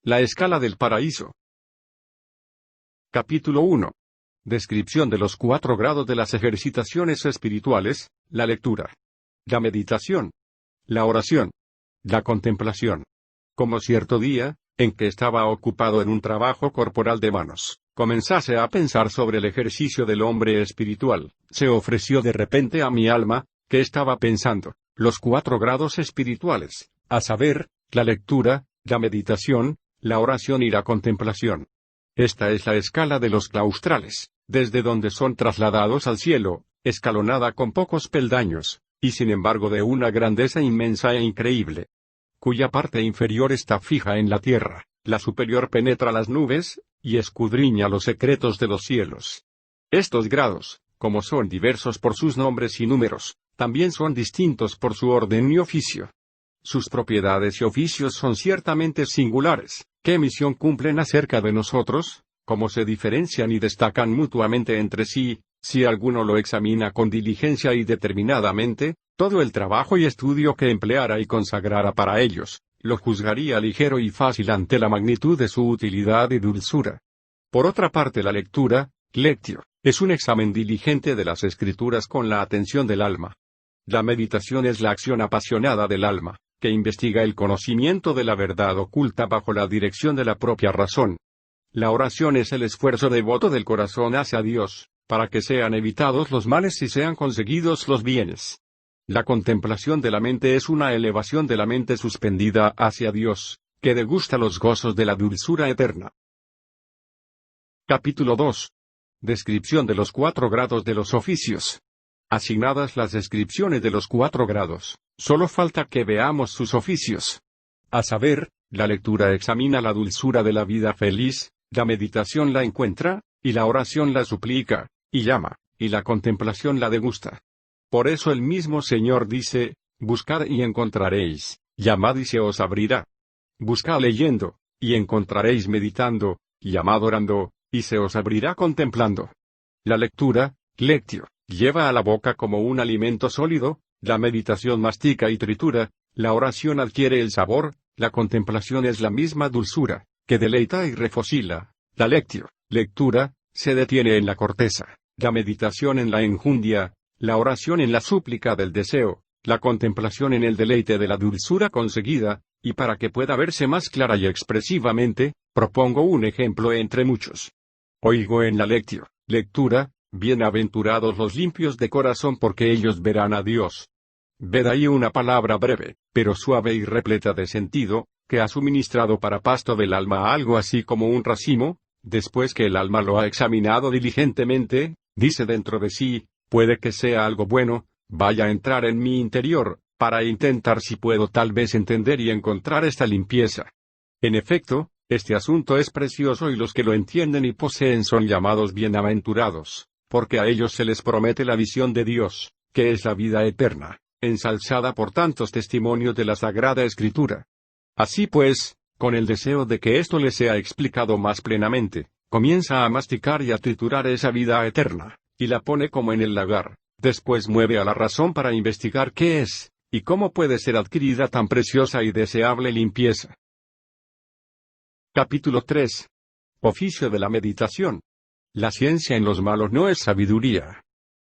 La escala del paraíso. Capítulo 1. Descripción de los 4 grados de las ejercitaciones espirituales, la lectura, la meditación, la oración, la contemplación. Como cierto día, en que estaba ocupado en un trabajo corporal de manos, comenzase a pensar sobre el ejercicio del hombre espiritual, se ofreció de repente a mi alma, que estaba pensando, los 4 grados espirituales, a saber, la lectura, la meditación, la oración y la contemplación. Esta es la escala de los claustrales, desde donde son trasladados al cielo, escalonada con pocos peldaños, y sin embargo de una grandeza inmensa e increíble, cuya parte inferior está fija en la tierra, la superior penetra las nubes, y escudriña los secretos de los cielos. Estos grados, como son diversos por sus nombres y números, también son distintos por su orden y oficio. Sus propiedades y oficios son ciertamente singulares. ¿Qué misión cumplen acerca de nosotros? ¿Cómo se diferencian y destacan mutuamente entre sí? Si alguno lo examina con diligencia y determinadamente, todo el trabajo y estudio que empleara y consagrara para ellos, lo juzgaría ligero y fácil ante la magnitud de su utilidad y dulzura. Por otra parte, la lectura, lectio, es un examen diligente de las Escrituras con la atención del alma. La meditación es la acción apasionada del alma, que investiga el conocimiento de la verdad oculta bajo la dirección de la propia razón. La oración es el esfuerzo devoto del corazón hacia Dios, para que sean evitados los males y sean conseguidos los bienes. La contemplación de la mente es una elevación de la mente suspendida hacia Dios, que degusta los gozos de la dulzura eterna. Capítulo 2. Descripción de los 4 grados de los oficios. Asignadas las descripciones de los 4 grados, solo falta que veamos sus oficios. A saber, la lectura examina la dulzura de la vida feliz, la meditación la encuentra, y la oración la suplica, y llama, y la contemplación la degusta. Por eso el mismo Señor dice, buscad y encontraréis, llamad y se os abrirá. Buscad leyendo, y encontraréis meditando, llamad orando, y se os abrirá contemplando. La lectura, lectio, lleva a la boca como un alimento sólido, la meditación mastica y tritura, la oración adquiere el sabor, la contemplación es la misma dulzura, que deleita y refocila, la lectio, lectura, se detiene en la corteza, la meditación en la enjundia, la oración en la súplica del deseo, la contemplación en el deleite de la dulzura conseguida, y para que pueda verse más clara y expresivamente, propongo un ejemplo entre muchos. Oigo en la lectio, lectura, bienaventurados los limpios de corazón porque ellos verán a Dios. Ved ahí una palabra breve, pero suave y repleta de sentido, que ha suministrado para pasto del alma algo así como un racimo. Después que el alma lo ha examinado diligentemente, dice dentro de sí, puede que sea algo bueno, vaya a entrar en mi interior, para intentar si puedo tal vez entender y encontrar esta limpieza. En efecto, este asunto es precioso y los que lo entienden y poseen son llamados bienaventurados, porque a ellos se les promete la visión de Dios, que es la vida eterna, ensalzada por tantos testimonios de la Sagrada Escritura. Así pues, con el deseo de que esto le sea explicado más plenamente, comienza a masticar y a triturar esa vida eterna, y la pone como en el lagar, después mueve a la razón para investigar qué es, y cómo puede ser adquirida tan preciosa y deseable limpieza. Capítulo 3. Oficio de la meditación. La ciencia en los malos no es sabiduría.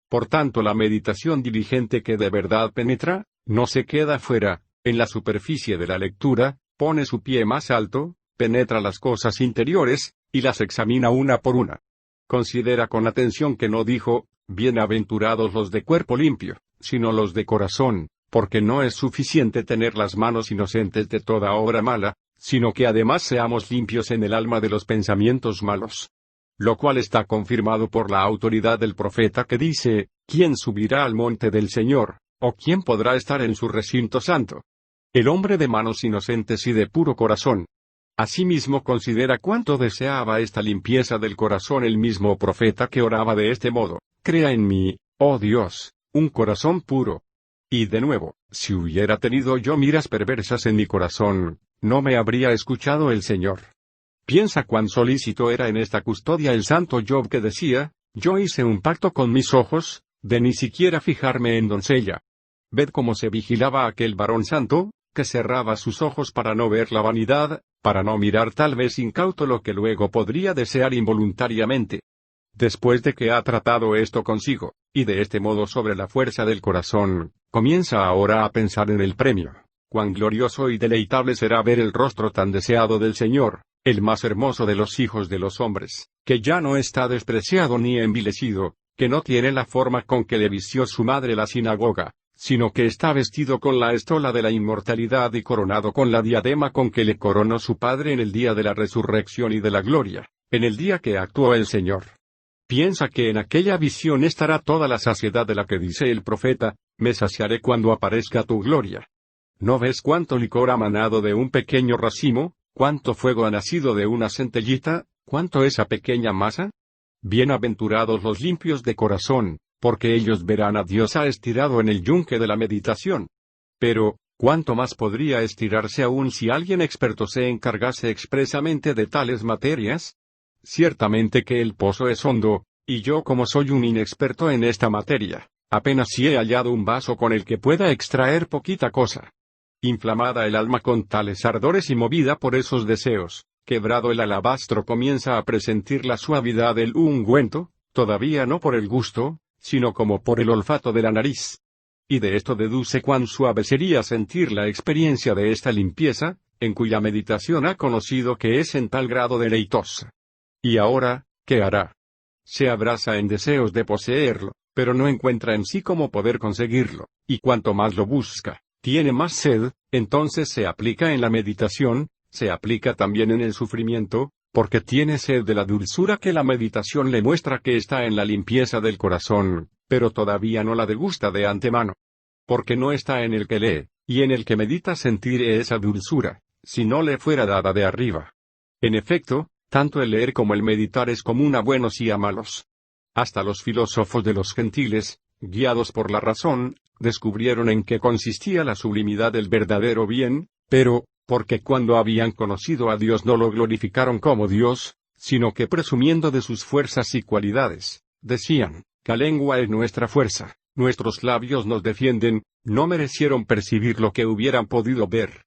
Por tanto, la meditación diligente que de verdad penetra, no se queda fuera, en la superficie de la lectura, pone su pie más alto, penetra las cosas interiores, y las examina una por una. Considera con atención que no dijo, bienaventurados los de cuerpo limpio, sino los de corazón, porque no es suficiente tener las manos inocentes de toda obra mala, sino que además seamos limpios en el alma de los pensamientos malos. Lo cual está confirmado por la autoridad del profeta que dice, ¿quién subirá al monte del Señor, o quién podrá estar en su recinto santo? El hombre de manos inocentes y de puro corazón. Asimismo considera cuánto deseaba esta limpieza del corazón el mismo profeta que oraba de este modo, crea en mí, oh Dios, un corazón puro. Y de nuevo, si hubiera tenido yo miras perversas en mi corazón, no me habría escuchado el Señor. Piensa cuán solícito era en esta custodia el santo Job que decía, yo hice un pacto con mis ojos, de ni siquiera fijarme en doncella. Ved cómo se vigilaba aquel varón santo, que cerraba sus ojos para no ver la vanidad, para no mirar tal vez incauto lo que luego podría desear involuntariamente. Después de que ha tratado esto consigo, y de este modo sobre la fuerza del corazón, comienza ahora a pensar en el premio. Cuán glorioso y deleitable será ver el rostro tan deseado del Señor, el más hermoso de los hijos de los hombres, que ya no está despreciado ni envilecido, que no tiene la forma con que le vistió su madre la sinagoga, sino que está vestido con la estola de la inmortalidad y coronado con la diadema con que le coronó su padre en el día de la resurrección y de la gloria, en el día que actuó el Señor. Piensa que en aquella visión estará toda la saciedad de la que dice el profeta, me saciaré cuando aparezca tu gloria. ¿No ves cuánto licor ha manado de un pequeño racimo, cuánto fuego ha nacido de una centellita, cuánto esa pequeña masa? Bienaventurados los limpios de corazón, porque ellos verán a Dios. Ha estirado en el yunque de la meditación. Pero, ¿cuánto más podría estirarse aún si alguien experto se encargase expresamente de tales materias? Ciertamente que el pozo es hondo, y yo como soy un inexperto en esta materia, apenas si he hallado un vaso con el que pueda extraer poquita cosa. Inflamada el alma con tales ardores y movida por esos deseos, quebrado el alabastro comienza a presentir la suavidad del ungüento, todavía no por el gusto, sino como por el olfato de la nariz. Y de esto deduce cuán suave sería sentir la experiencia de esta limpieza, en cuya meditación ha conocido que es en tal grado deleitosa. Y ahora, ¿qué hará? Se abraza en deseos de poseerlo, pero no encuentra en sí cómo poder conseguirlo, y cuanto más lo busca, tiene más sed, entonces se aplica en la meditación, se aplica también en el sufrimiento, porque tiene sed de la dulzura que la meditación le muestra que está en la limpieza del corazón, pero todavía no la degusta de antemano. Porque no está en el que lee, y en el que medita sentir esa dulzura, si no le fuera dada de arriba. En efecto, tanto el leer como el meditar es común a buenos y a malos. Hasta los filósofos de los gentiles, guiados por la razón, descubrieron en qué consistía la sublimidad del verdadero bien, pero, porque cuando habían conocido a Dios no lo glorificaron como Dios, sino que presumiendo de sus fuerzas y cualidades, decían, la lengua es nuestra fuerza, nuestros labios nos defienden, no merecieron percibir lo que hubieran podido ver.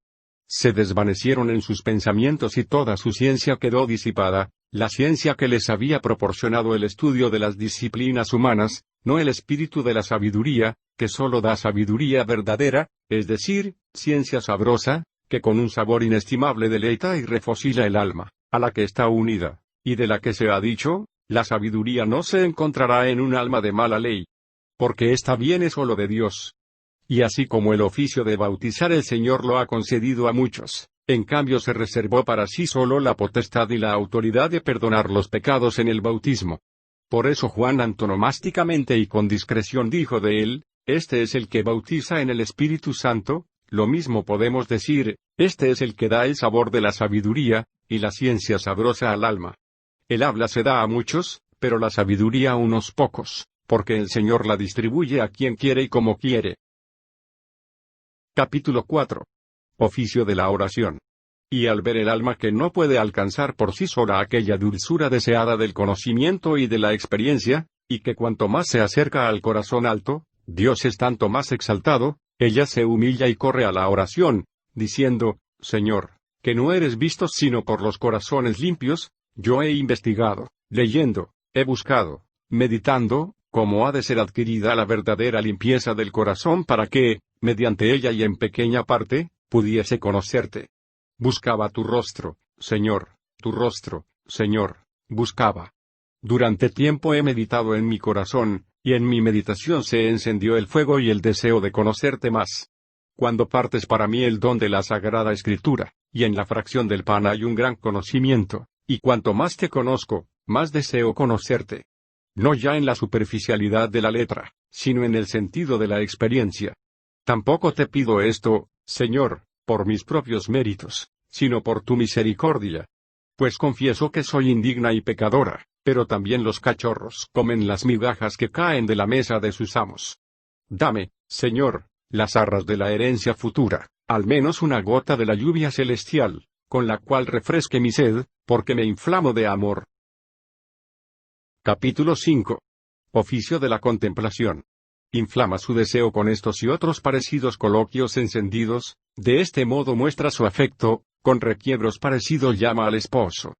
Se desvanecieron en sus pensamientos y toda su ciencia quedó disipada, la ciencia que les había proporcionado el estudio de las disciplinas humanas, no el espíritu de la sabiduría, que sólo da sabiduría verdadera, es decir, ciencia sabrosa, que con un sabor inestimable deleita y refocila el alma, a la que está unida, y de la que se ha dicho, la sabiduría no se encontrará en un alma de mala ley. Porque esta viene solo de Dios. Y así como el oficio de bautizar el Señor lo ha concedido a muchos, en cambio se reservó para sí solo la potestad y la autoridad de perdonar los pecados en el bautismo. Por eso Juan antonomásticamente y con discreción dijo de él, este es el que bautiza en el Espíritu Santo, lo mismo podemos decir, este es el que da el sabor de la sabiduría, y la ciencia sabrosa al alma. El habla se da a muchos, pero la sabiduría a unos pocos, porque el Señor la distribuye a quien quiere y como quiere. Capítulo 4. Oficio de la oración. Y al ver el alma que no puede alcanzar por sí sola aquella dulzura deseada del conocimiento y de la experiencia, y que cuanto más se acerca al corazón alto, Dios es tanto más exaltado, ella se humilla y corre a la oración, diciendo, Señor, que no eres visto sino por los corazones limpios, yo he investigado, leyendo, he buscado, meditando, cómo ha de ser adquirida la verdadera limpieza del corazón para que, mediante ella y en pequeña parte, pudiese conocerte. Buscaba tu rostro, Señor, tu rostro, Señor, buscaba. Durante tiempo he meditado en mi corazón, y en mi meditación se encendió el fuego y el deseo de conocerte más. Cuando partes para mí el don de la Sagrada Escritura, y en la fracción del pan hay un gran conocimiento, y cuanto más te conozco, más deseo conocerte. No ya en la superficialidad de la letra, sino en el sentido de la experiencia. Tampoco te pido esto, Señor, por mis propios méritos, sino por tu misericordia. Pues confieso que soy indigna y pecadora, pero también los cachorros comen las migajas que caen de la mesa de sus amos. Dame, Señor, las arras de la herencia futura, al menos una gota de la lluvia celestial, con la cual refresque mi sed, porque me inflamo de amor. Capítulo 5. Oficio de la contemplación. Inflama su deseo con estos y otros parecidos coloquios encendidos, de este modo muestra su afecto, con requiebros parecidos llama al esposo.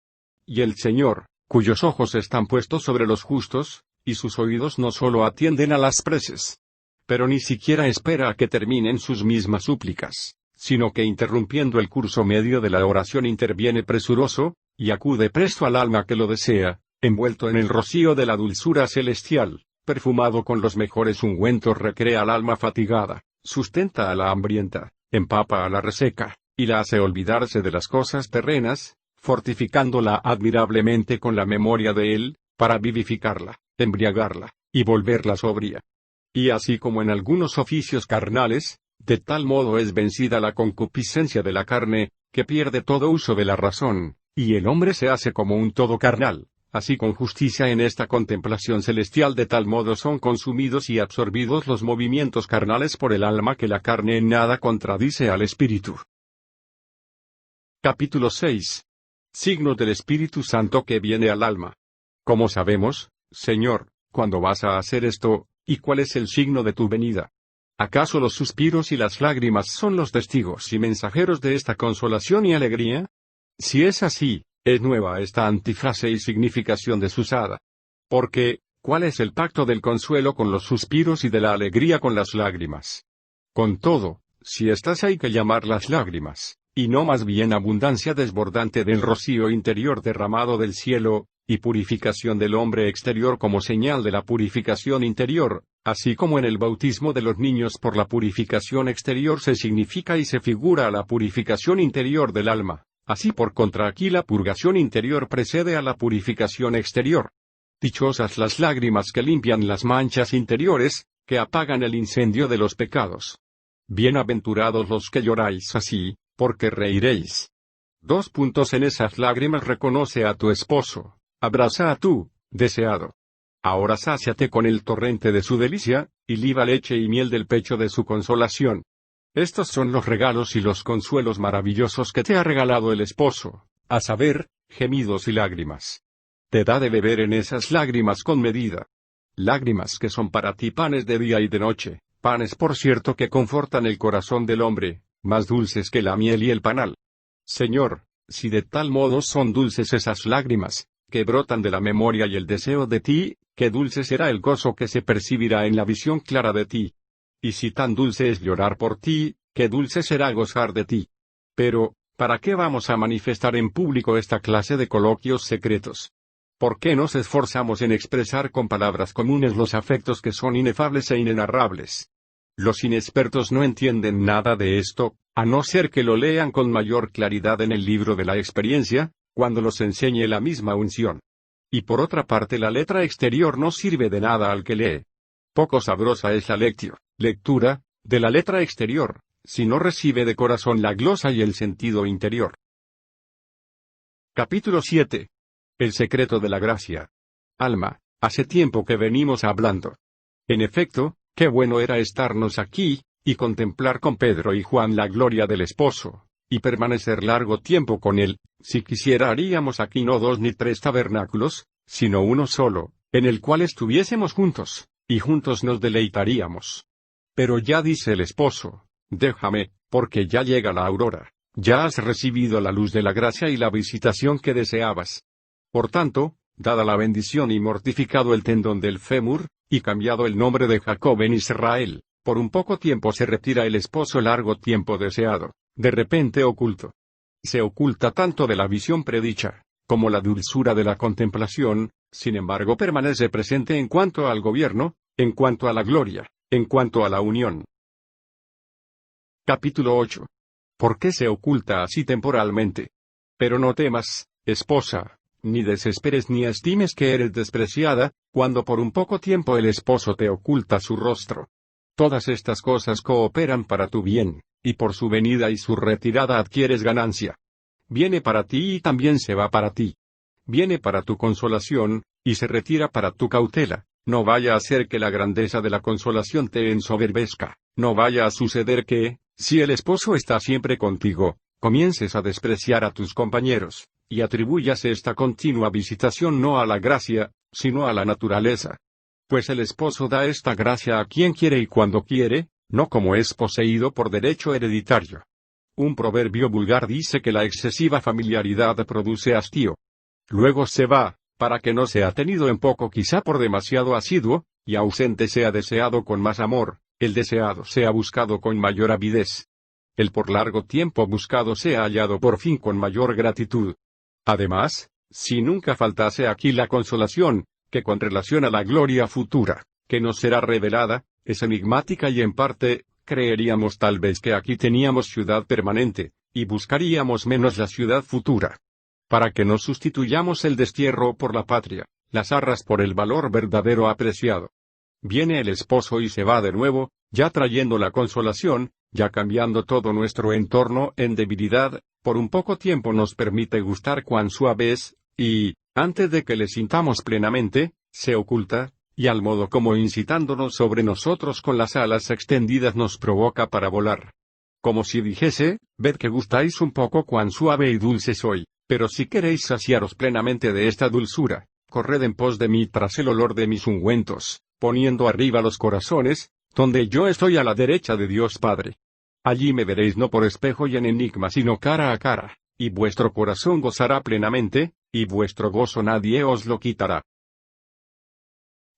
Y el Señor, cuyos ojos están puestos sobre los justos, y sus oídos no solo atienden a las preces, pero ni siquiera espera a que terminen sus mismas súplicas, sino que interrumpiendo el curso medio de la oración interviene presuroso, y acude presto al alma que lo desea, envuelto en el rocío de la dulzura celestial, perfumado con los mejores ungüentos recrea al alma fatigada, sustenta a la hambrienta, empapa a la reseca, y la hace olvidarse de las cosas terrenas, fortificándola admirablemente con la memoria de él, para vivificarla, embriagarla, y volverla sobria. Y así como en algunos oficios carnales, de tal modo es vencida la concupiscencia de la carne, que pierde todo uso de la razón, y el hombre se hace como un todo carnal, así con justicia en esta contemplación celestial de tal modo son consumidos y absorbidos los movimientos carnales por el alma que la carne en nada contradice al espíritu. Capítulo 6. Signos del Espíritu Santo que viene al alma. ¿Cómo sabemos, Señor, cuándo vas a hacer esto, y cuál es el signo de tu venida? ¿Acaso los suspiros y las lágrimas son los testigos y mensajeros de esta consolación y alegría? Si es así, es nueva esta antifrase y significación desusada. Porque, ¿cuál es el pacto del consuelo con los suspiros y de la alegría con las lágrimas? Con todo, si estas hay que llamar las lágrimas, y no más bien abundancia desbordante del rocío interior derramado del cielo, y purificación del hombre exterior como señal de la purificación interior, así como en el bautismo de los niños por la purificación exterior se significa y se figura a la purificación interior del alma, así por contra aquí la purgación interior precede a la purificación exterior. Dichosas las lágrimas que limpian las manchas interiores, que apagan el incendio de los pecados. Bienaventurados los que lloráis así, porque reiréis. En esas lágrimas reconoce a tu esposo. Abraza a tu deseado. Ahora sáciate con el torrente de su delicia, y liba leche y miel del pecho de su consolación. Estos son los regalos y los consuelos maravillosos que te ha regalado el esposo, a saber, gemidos y lágrimas. Te da de beber en esas lágrimas con medida. Lágrimas que son para ti panes de día y de noche, panes por cierto que confortan el corazón del hombre, más dulces que la miel y el panal. Señor, si de tal modo son dulces esas lágrimas, que brotan de la memoria y el deseo de ti, qué dulce será el gozo que se percibirá en la visión clara de ti. Y si tan dulce es llorar por ti, qué dulce será gozar de ti. Pero, ¿para qué vamos a manifestar en público esta clase de coloquios secretos? ¿Por qué nos esforzamos en expresar con palabras comunes los afectos que son inefables e inenarrables? Los inexpertos no entienden nada de esto, a no ser que lo lean con mayor claridad en el libro de la experiencia, cuando los enseñe la misma unción. Y por otra parte la letra exterior no sirve de nada al que lee. Poco sabrosa es la lectura, de la letra exterior, si no recibe de corazón la glosa y el sentido interior. Capítulo 7. El secreto de la gracia. Alma, hace tiempo que venimos hablando. En efecto, qué bueno era estarnos aquí, y contemplar con Pedro y Juan la gloria del esposo, y permanecer largo tiempo con él. Si quisiera haríamos aquí no 2 ni 3 tabernáculos, sino uno solo, en el cual estuviésemos juntos, y juntos nos deleitaríamos. Pero ya dice el esposo, déjame, porque ya llega la aurora, ya has recibido la luz de la gracia y la visitación que deseabas. Por tanto, dada la bendición y mortificado el tendón del fémur, y cambiado el nombre de Jacob en Israel, por un poco tiempo se retira el esposo largo tiempo deseado, de repente oculto. Se oculta tanto de la visión predicha, como la dulzura de la contemplación, sin embargo permanece presente en cuanto al gobierno, en cuanto a la gloria, en cuanto a la unión. Capítulo 8. ¿Por qué se oculta así temporalmente? Pero no temas, esposa, ni desesperes ni estimes que eres despreciada, cuando por un poco tiempo el esposo te oculta su rostro. Todas estas cosas cooperan para tu bien, y por su venida y su retirada adquieres ganancia. Viene para ti y también se va para ti. Viene para tu consolación, y se retira para tu cautela. No vaya a ser que la grandeza de la consolación te ensoberbezca, no vaya a suceder que, si el esposo está siempre contigo, comiences a despreciar a tus compañeros, y atribuyas esta continua visitación no a la gracia, sino a la naturaleza. Pues el esposo da esta gracia a quien quiere y cuando quiere, no como es poseído por derecho hereditario. un proverbio vulgar dice que la excesiva familiaridad produce hastío. Luego se va, para que no sea tenido en poco quizá por demasiado asiduo, y ausente sea deseado con más amor, el deseado sea buscado con mayor avidez. El por largo tiempo buscado sea hallado por fin con mayor gratitud. Además, si nunca faltase aquí la consolación, que con relación a la gloria futura, que nos será revelada, es enigmática y en parte, creeríamos tal vez que aquí teníamos ciudad permanente, y buscaríamos menos la ciudad futura. Para que no sustituyamos el destierro por la patria, las arras por el valor verdadero apreciado. Viene el esposo y se va de nuevo, ya trayendo la consolación, ya cambiando todo nuestro entorno en debilidad, por un poco tiempo nos permite gustar cuán suave es, y, antes de que le sintamos plenamente, se oculta, y al modo como incitándonos sobre nosotros con las alas extendidas nos provoca para volar. Como si dijese, ved que gustáis un poco cuán suave y dulce soy, pero si queréis saciaros plenamente de esta dulzura, corred en pos de mí tras el olor de mis ungüentos, poniendo arriba los corazones, donde yo estoy a la derecha de Dios Padre. Allí me veréis no por espejo y en enigma sino cara a cara, y vuestro corazón gozará plenamente, y vuestro gozo nadie os lo quitará.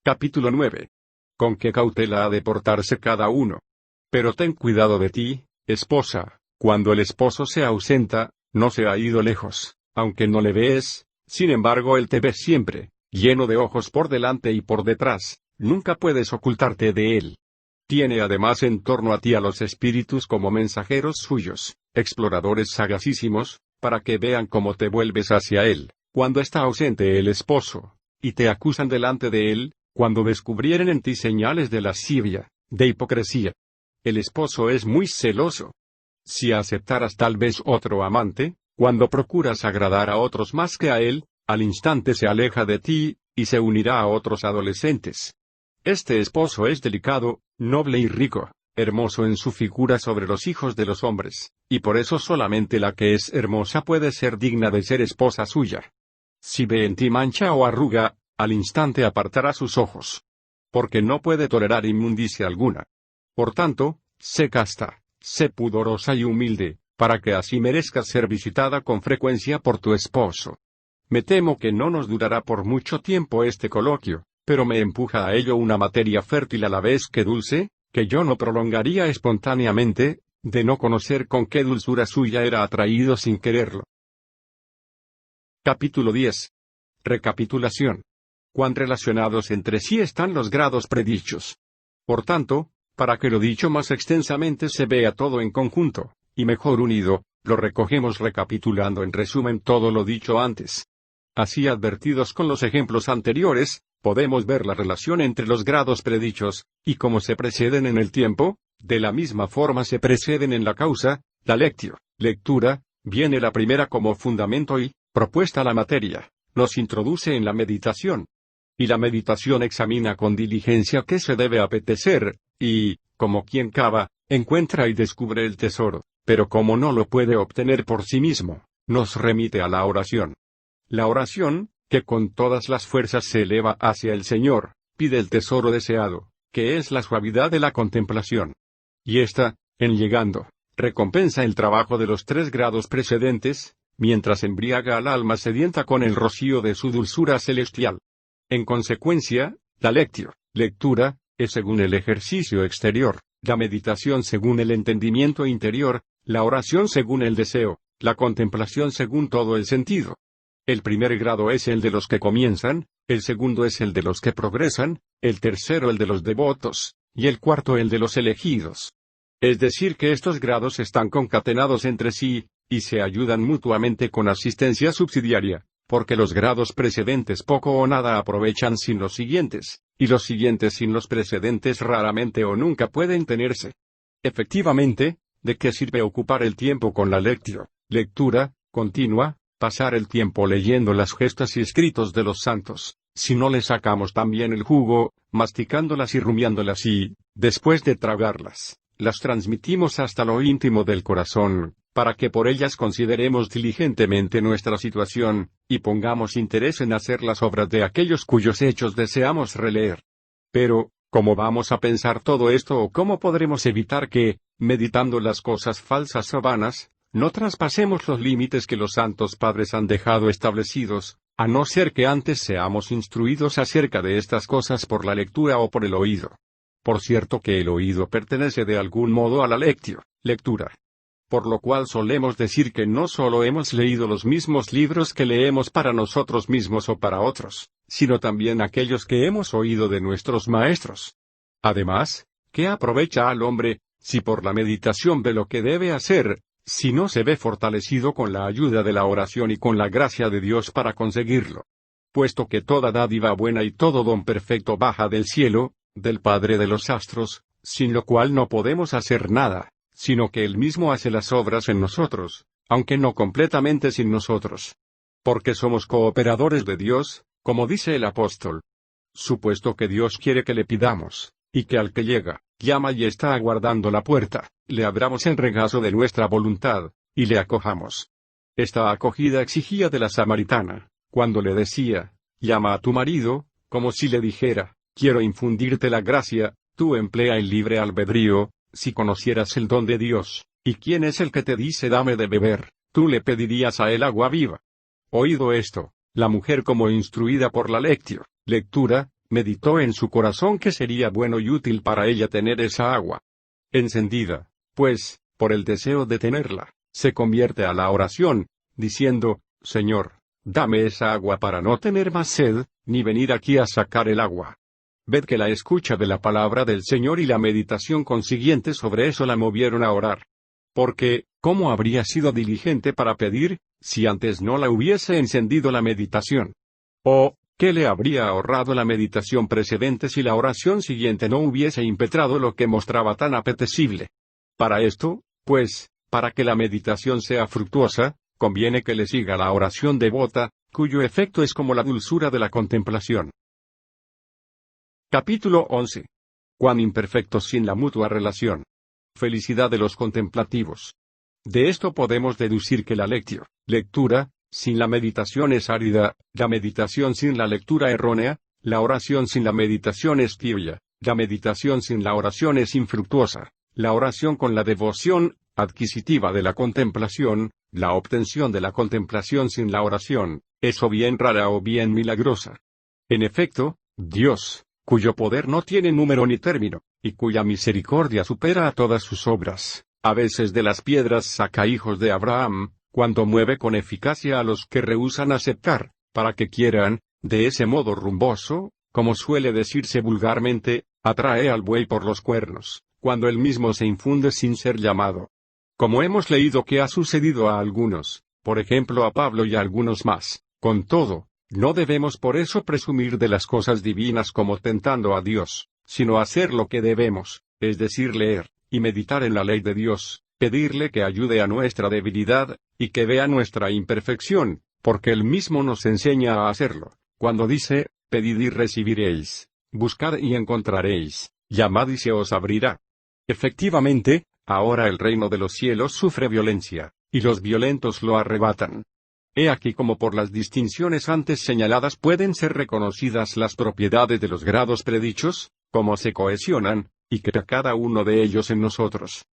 Capítulo 9. Con qué cautela ha de portarse cada uno. Pero ten cuidado de ti, esposa, cuando el esposo se ausenta, no se ha ido lejos, aunque no le ves, sin embargo él te ve siempre, lleno de ojos por delante y por detrás, nunca puedes ocultarte de él. Tiene además en torno a ti a los espíritus como mensajeros suyos, exploradores sagacísimos, para que vean cómo te vuelves hacia él, cuando está ausente el esposo, y te acusan delante de él, cuando descubrieren en ti señales de lascivia, de hipocresía. El esposo es muy celoso. Si aceptaras tal vez otro amante, cuando procuras agradar a otros más que a él, al instante se aleja de ti, y se unirá a otros adolescentes. Este esposo es delicado, noble y rico, hermoso en su figura sobre los hijos de los hombres, y por eso solamente la que es hermosa puede ser digna de ser esposa suya. Si ve en ti mancha o arruga, al instante apartará sus ojos. Porque no puede tolerar inmundicia alguna. Por tanto, sé casta, sé pudorosa y humilde, para que así merezcas ser visitada con frecuencia por tu esposo. Me temo que no nos durará por mucho tiempo este coloquio, pero me empuja a ello una materia fértil a la vez que dulce, que yo no prolongaría espontáneamente, de no conocer con qué dulzura suya era atraído sin quererlo. Capítulo 10. Recapitulación. Cuán relacionados entre sí están los grados predichos. Por tanto, para que lo dicho más extensamente se vea todo en conjunto, y mejor unido, lo recogemos recapitulando en resumen todo lo dicho antes. Así advertidos con los ejemplos anteriores, podemos ver la relación entre los grados predichos, y como se preceden en el tiempo, de la misma forma se preceden en la causa, la lectio, lectura, viene la primera como fundamento y, propuesta la materia, nos introduce en la meditación. Y la meditación examina con diligencia qué se debe apetecer, y, como quien cava, encuentra y descubre el tesoro, pero como no lo puede obtener por sí mismo, nos remite a la oración. La oración, que con todas las fuerzas se eleva hacia el Señor, pide el tesoro deseado, que es la suavidad de la contemplación. Y ésta, en llegando, recompensa el trabajo de los 3 grados precedentes, mientras embriaga al alma sedienta con el rocío de su dulzura celestial. En consecuencia, la lectio, lectura, es según el ejercicio exterior, la meditación según el entendimiento interior, la oración según el deseo, la contemplación según todo el sentido. El primer grado es el de los que comienzan, el segundo es el de los que progresan, el tercero el de los devotos, y el cuarto el de los elegidos. Es decir que estos grados están concatenados entre sí, y se ayudan mutuamente con asistencia subsidiaria, porque los grados precedentes poco o nada aprovechan sin los siguientes, y los siguientes sin los precedentes raramente o nunca pueden tenerse. Efectivamente, ¿de qué sirve ocupar el tiempo con la lectio, lectura, continua, pasar el tiempo leyendo las gestas y escritos de los santos, si no le sacamos también el jugo, masticándolas y rumiándolas y, después de tragarlas, las transmitimos hasta lo íntimo del corazón, para que por ellas consideremos diligentemente nuestra situación, y pongamos interés en hacer las obras de aquellos cuyos hechos deseamos releer? Pero, ¿cómo vamos a pensar todo esto o cómo podremos evitar que, meditando las cosas falsas o vanas, no traspasemos los límites que los santos padres han dejado establecidos, a no ser que antes seamos instruidos acerca de estas cosas por la lectura o por el oído. Por cierto que el oído pertenece de algún modo a la lectura. Por lo cual solemos decir que no solo hemos leído los mismos libros que leemos para nosotros mismos o para otros, sino también aquellos que hemos oído de nuestros maestros. Además, ¿qué aprovecha al hombre, si por la meditación ve lo que debe hacer, si no se ve fortalecido con la ayuda de la oración y con la gracia de Dios para conseguirlo? Puesto que toda dádiva buena y todo don perfecto baja del cielo, del Padre de los astros, sin lo cual no podemos hacer nada, sino que Él mismo hace las obras en nosotros, aunque no completamente sin nosotros. Porque somos cooperadores de Dios, como dice el apóstol. Supuesto que Dios quiere que le pidamos, y que al que llega, llama y está aguardando la puerta, le abramos en regazo de nuestra voluntad, y le acojamos. Esta acogida exigía de la samaritana, cuando le decía, llama a tu marido, como si le dijera, quiero infundirte la gracia, tú emplea el libre albedrío, si conocieras el don de Dios, y quién es el que te dice dame de beber, tú le pedirías a él agua viva. Oído esto, la mujer como instruida por la lectura, meditó en su corazón que sería bueno y útil para ella tener esa agua. Encendida, pues, por el deseo de tenerla, se convierte a la oración, diciendo, Señor, dame esa agua para no tener más sed, ni venir aquí a sacar el agua. Ved que la escucha de la palabra del Señor y la meditación consiguiente sobre eso la movieron a orar. Porque, ¿cómo habría sido diligente para pedir, si antes no la hubiese encendido la meditación? ¿O, qué le habría ahorrado la meditación precedente si la oración siguiente no hubiese impetrado lo que mostraba tan apetecible? Para esto, pues, para que la meditación sea fructuosa, conviene que le siga la oración devota, cuyo efecto es como la dulzura de la contemplación. Capítulo 11. Cuán imperfectos sin la mutua relación. Felicidad de los contemplativos. De esto podemos deducir que la lectura, sin la meditación es árida, la meditación sin la lectura errónea, la oración sin la meditación es tibia, la meditación sin la oración es infructuosa, la oración con la devoción adquisitiva de la contemplación, la obtención de la contemplación sin la oración, es o bien rara o bien milagrosa. En efecto, Dios, cuyo poder no tiene número ni término, y cuya misericordia supera a todas sus obras, a veces de las piedras saca hijos de Abraham, cuando mueve con eficacia a los que rehúsan aceptar, para que quieran, de ese modo rumboso, como suele decirse vulgarmente, atrae al buey por los cuernos, cuando él mismo se infunde sin ser llamado. Como hemos leído que ha sucedido a algunos, por ejemplo a Pablo y a algunos más, con todo, no debemos por eso presumir de las cosas divinas como tentando a Dios, sino hacer lo que debemos, es decir leer, y meditar en la ley de Dios, pedirle que ayude a nuestra debilidad, y que vea nuestra imperfección, porque Él mismo nos enseña a hacerlo, cuando dice, pedid y recibiréis, buscad y encontraréis, llamad y se os abrirá. Efectivamente, ahora el reino de los cielos sufre violencia, y los violentos lo arrebatan. He aquí como por las distinciones antes señaladas pueden ser reconocidas las propiedades de los grados predichos, cómo se cohesionan, y que cada uno de ellos en nosotros.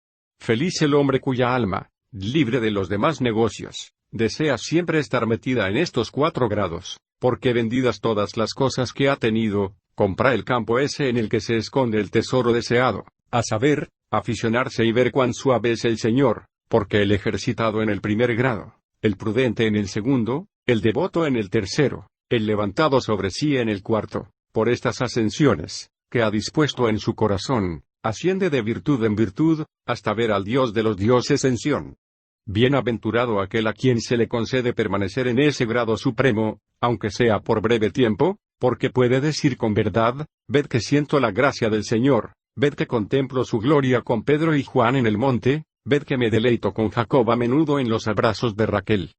Feliz el hombre cuya alma, libre de los demás negocios, desea siempre estar metida en estos 4 grados, porque vendidas todas las cosas que ha tenido, compra el campo ese en el que se esconde el tesoro deseado, a saber, aficionarse y ver cuán suave es el Señor, porque el ejercitado en el primer grado, el prudente en el segundo, el devoto en el tercero, el levantado sobre sí en el cuarto, por estas ascensiones, que ha dispuesto en su corazón, asciende de virtud en virtud, hasta ver al Dios de los dioses en Sión. Bienaventurado aquel a quien se le concede permanecer en ese grado supremo, aunque sea por breve tiempo, porque puede decir con verdad, ved que siento la gracia del Señor, ved que contemplo su gloria con Pedro y Juan en el monte, ved que me deleito con Jacob a menudo en los abrazos de Raquel.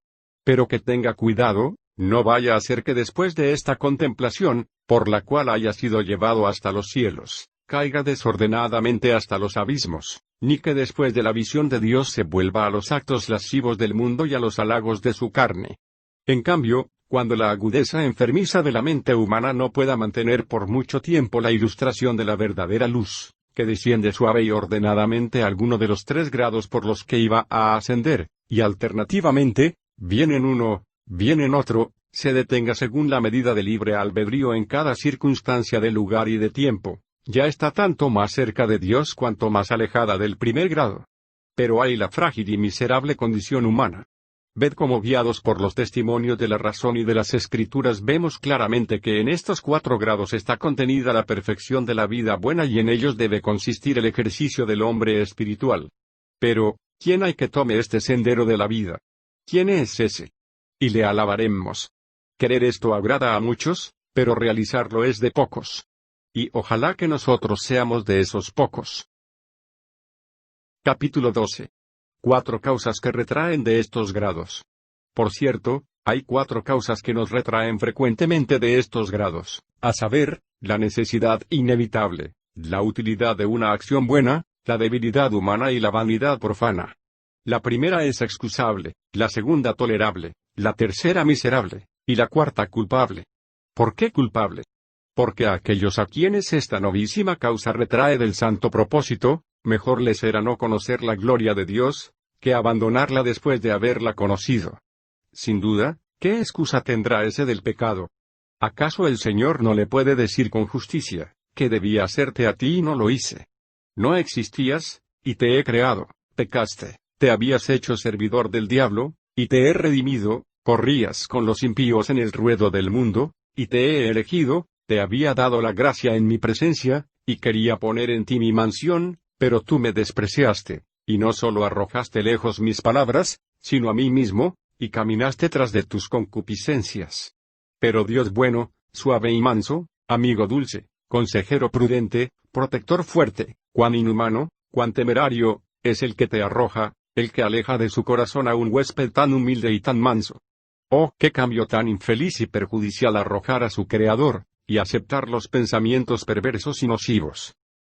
Pero que tenga cuidado, no vaya a ser que después de esta contemplación, por la cual haya sido llevado hasta los cielos, caiga desordenadamente hasta los abismos, ni que después de la visión de Dios se vuelva a los actos lascivos del mundo y a los halagos de su carne. En cambio, cuando la agudeza enfermiza de la mente humana no pueda mantener por mucho tiempo la ilustración de la verdadera luz, que desciende suave y ordenadamente a alguno de los 3 grados por los que iba a ascender, y alternativamente, bien en uno, bien en otro, se detenga según la medida de libre albedrío en cada circunstancia de lugar y de tiempo, ya está tanto más cerca de Dios cuanto más alejada del primer grado. Pero hay la frágil y miserable condición humana. Ved cómo, guiados por los testimonios de la razón y de las Escrituras, vemos claramente que en estos 4 grados está contenida la perfección de la vida buena, y en ellos debe consistir el ejercicio del hombre espiritual. Pero, ¿quién hay que tome este sendero de la vida? ¿Quién es ese? Y le alabaremos. Querer esto agrada a muchos, pero realizarlo es de pocos. Y ojalá que nosotros seamos de esos pocos. Capítulo 12. 4 causas que retraen de estos grados. Por cierto, hay 4 causas que nos retraen frecuentemente de estos grados, a saber, la necesidad inevitable, la utilidad de una acción buena, la debilidad humana y la vanidad profana. La primera es excusable, la segunda tolerable, la tercera miserable, y la cuarta culpable. ¿Por qué culpable? Porque a aquellos a quienes esta novísima causa retrae del santo propósito, mejor les será no conocer la gloria de Dios, que abandonarla después de haberla conocido. Sin duda, ¿qué excusa tendrá ese del pecado? ¿Acaso el Señor no le puede decir con justicia, que debía hacerte a ti y no lo hice? No existías, y te he creado, pecaste, te habías hecho servidor del diablo, y te he redimido, corrías con los impíos en el ruedo del mundo, y te he elegido, te había dado la gracia en mi presencia, y quería poner en ti mi mansión, pero tú me despreciaste, y no solo arrojaste lejos mis palabras, sino a mí mismo, y caminaste tras de tus concupiscencias. Pero Dios bueno, suave y manso, amigo dulce, consejero prudente, protector fuerte, cuán inhumano, cuán temerario, es el que te arroja, el que aleja de su corazón a un huésped tan humilde y tan manso. Oh, qué cambio tan infeliz y perjudicial arrojar a su Creador, y aceptar los pensamientos perversos y nocivos.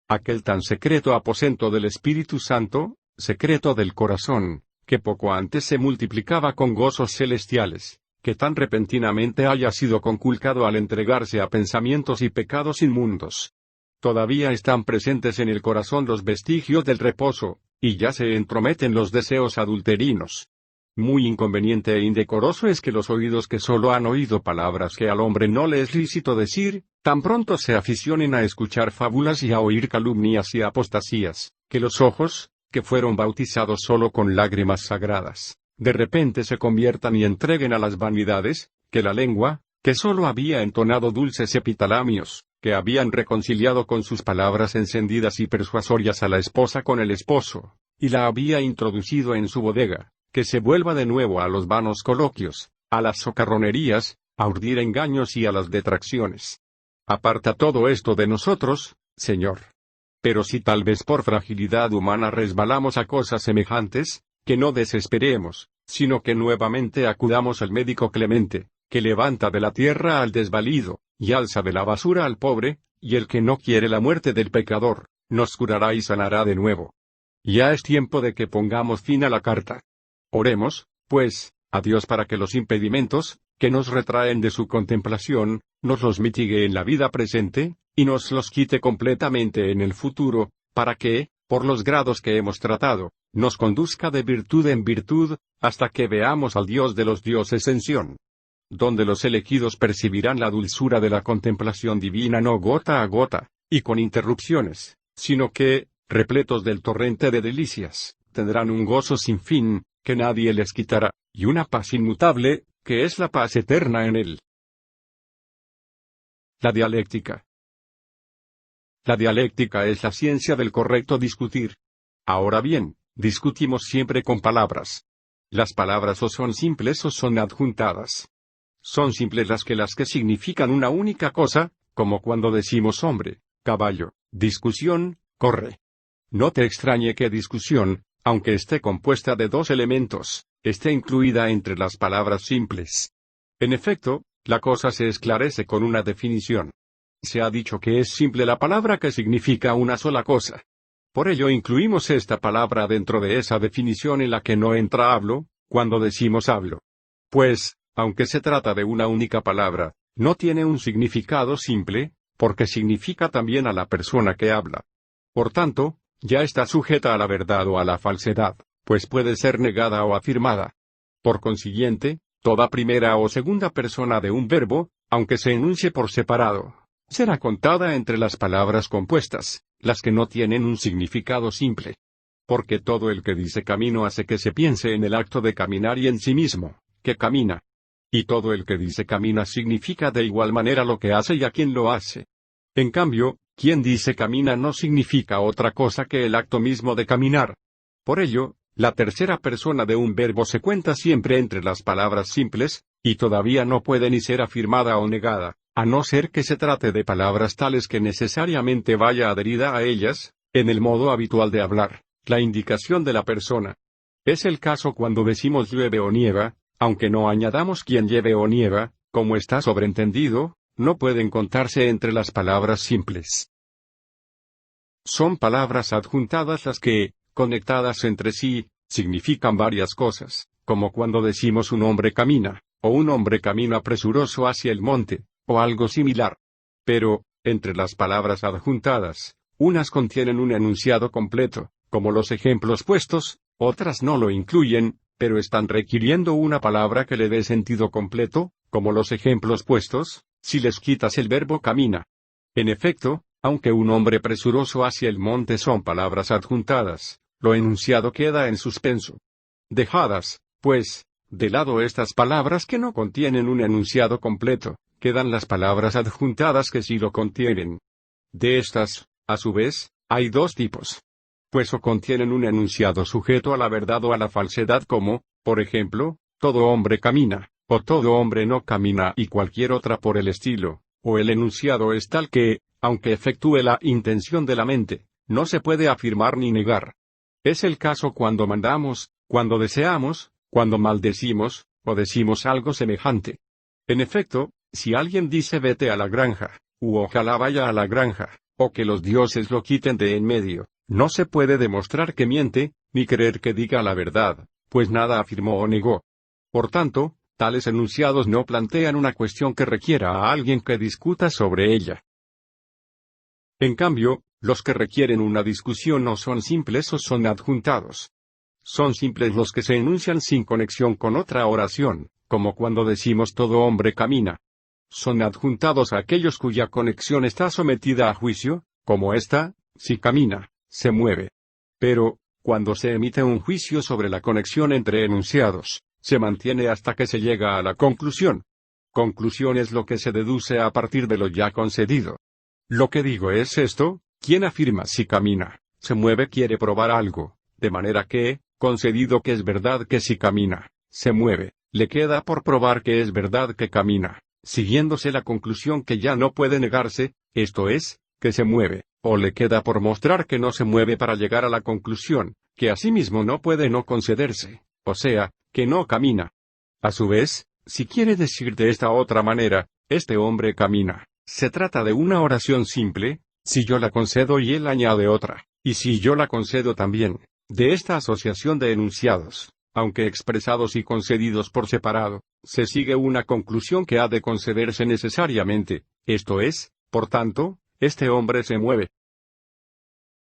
Aquel tan secreto aposento del Espíritu Santo, secreto del corazón, que poco antes se multiplicaba con gozos celestiales, que tan repentinamente haya sido conculcado al entregarse a pensamientos y pecados inmundos. Todavía están presentes en el corazón los vestigios del reposo, y ya se entrometen los deseos adulterinos. Muy inconveniente e indecoroso es que los oídos que solo han oído palabras que al hombre no le es lícito decir, tan pronto se aficionen a escuchar fábulas y a oír calumnias y apostasías, que los ojos, que fueron bautizados solo con lágrimas sagradas, de repente se conviertan y entreguen a las vanidades, que la lengua, que solo había entonado dulces epitalamios, que habían reconciliado con sus palabras encendidas y persuasorias a la esposa con el esposo, y la había introducido en su bodega, que se vuelva de nuevo a los vanos coloquios, a las socarronerías, a urdir engaños y a las detracciones. Aparta todo esto de nosotros, Señor. Pero si tal vez por fragilidad humana resbalamos a cosas semejantes, que no desesperemos, sino que nuevamente acudamos al médico clemente, que levanta de la tierra al desvalido, y alza de la basura al pobre, y el que no quiere la muerte del pecador, nos curará y sanará de nuevo. Ya es tiempo de que pongamos fin a la carta. Oremos, pues, a Dios para que los impedimentos, que nos retraen de su contemplación, nos los mitigue en la vida presente, y nos los quite completamente en el futuro, para que, por los grados que hemos tratado, nos conduzca de virtud en virtud, hasta que veamos al Dios de los dioses en Sión, donde los elegidos percibirán la dulzura de la contemplación divina no gota a gota, y con interrupciones, sino que, repletos del torrente de delicias, tendrán un gozo sin fin, que nadie les quitará, y una paz inmutable, que es la paz eterna en él. La dialéctica. La dialéctica es la ciencia del correcto discutir. Ahora bien, discutimos siempre con palabras. Las palabras o son simples o son adjuntadas. Son simples las que significan una única cosa, como cuando decimos hombre, caballo, discusión, corre. No te extrañe que discusión, aunque esté compuesta de 2 elementos, esté incluida entre las palabras simples. En efecto, la cosa se esclarece con una definición. Se ha dicho que es simple la palabra que significa una sola cosa. Por ello incluimos esta palabra dentro de esa definición en la que no entra hablo, cuando decimos hablo. Pues, aunque se trata de una única palabra, no tiene un significado simple, porque significa también a la persona que habla. Por tanto, ya está sujeta a la verdad o a la falsedad, pues puede ser negada o afirmada. Por consiguiente, toda primera o segunda persona de un verbo, aunque se enuncie por separado, será contada entre las palabras compuestas, las que no tienen un significado simple. Porque todo el que dice camino hace que se piense en el acto de caminar y en sí mismo, que camina. Y todo el que dice camina significa de igual manera lo que hace y a quien lo hace. En cambio, quien dice camina no significa otra cosa que el acto mismo de caminar. Por ello, la tercera persona de un verbo se cuenta siempre entre las palabras simples, y todavía no puede ni ser afirmada o negada, a no ser que se trate de palabras tales que necesariamente vaya adherida a ellas, en el modo habitual de hablar, la indicación de la persona. Es el caso cuando decimos llueve o nieva, aunque no añadamos quien lleve o nieva, como está sobreentendido, no pueden contarse entre las palabras simples. Son palabras adjuntadas las que, conectadas entre sí, significan varias cosas, como cuando decimos un hombre camina, o un hombre camina presuroso hacia el monte, o algo similar. Pero, entre las palabras adjuntadas, unas contienen un enunciado completo, como los ejemplos puestos, otras no lo incluyen, pero están requiriendo una palabra que le dé sentido completo, como los ejemplos puestos, si les quitas el verbo camina. En efecto, aunque un hombre presuroso hacia el monte son palabras adjuntadas, lo enunciado queda en suspenso. Dejadas, pues, de lado estas palabras que no contienen un enunciado completo, quedan las palabras adjuntadas que sí lo contienen. De estas, a su vez, hay dos tipos. Pues o contienen un enunciado sujeto a la verdad o a la falsedad como, por ejemplo, todo hombre camina, o todo hombre no camina y cualquier otra por el estilo, o el enunciado es tal que, aunque efectúe la intención de la mente, no se puede afirmar ni negar. Es el caso cuando mandamos, cuando deseamos, cuando maldecimos, o decimos algo semejante. En efecto, si alguien dice vete a la granja, u ojalá vaya a la granja, o que los dioses lo quiten de en medio, no se puede demostrar que miente, ni creer que diga la verdad, pues nada afirmó o negó. Por tanto, tales enunciados no plantean una cuestión que requiera a alguien que discuta sobre ella. En cambio, los que requieren una discusión no son simples o son adjuntados. Son simples los que se enuncian sin conexión con otra oración, como cuando decimos todo hombre camina. Son adjuntados a aquellos cuya conexión está sometida a juicio, como esta, si camina, se mueve. Pero, cuando se emite un juicio sobre la conexión entre enunciados, se mantiene hasta que se llega a la conclusión. Conclusión es lo que se deduce a partir de lo ya concedido. Lo que digo es esto: quien afirma si camina, se mueve quiere probar algo, de manera que, concedido que es verdad que si camina, se mueve, le queda por probar que es verdad que camina, siguiéndose la conclusión que ya no puede negarse, esto es, que se mueve, o le queda por mostrar que no se mueve para llegar a la conclusión, que asimismo no puede no concederse, o sea, que no camina. A su vez, si quiere decir de esta otra manera, este hombre camina, se trata de una oración simple, si yo la concedo y él añade otra, y si yo la concedo también. De esta asociación de enunciados, aunque expresados y concedidos por separado, se sigue una conclusión que ha de concederse necesariamente, esto es, por tanto, este hombre se mueve.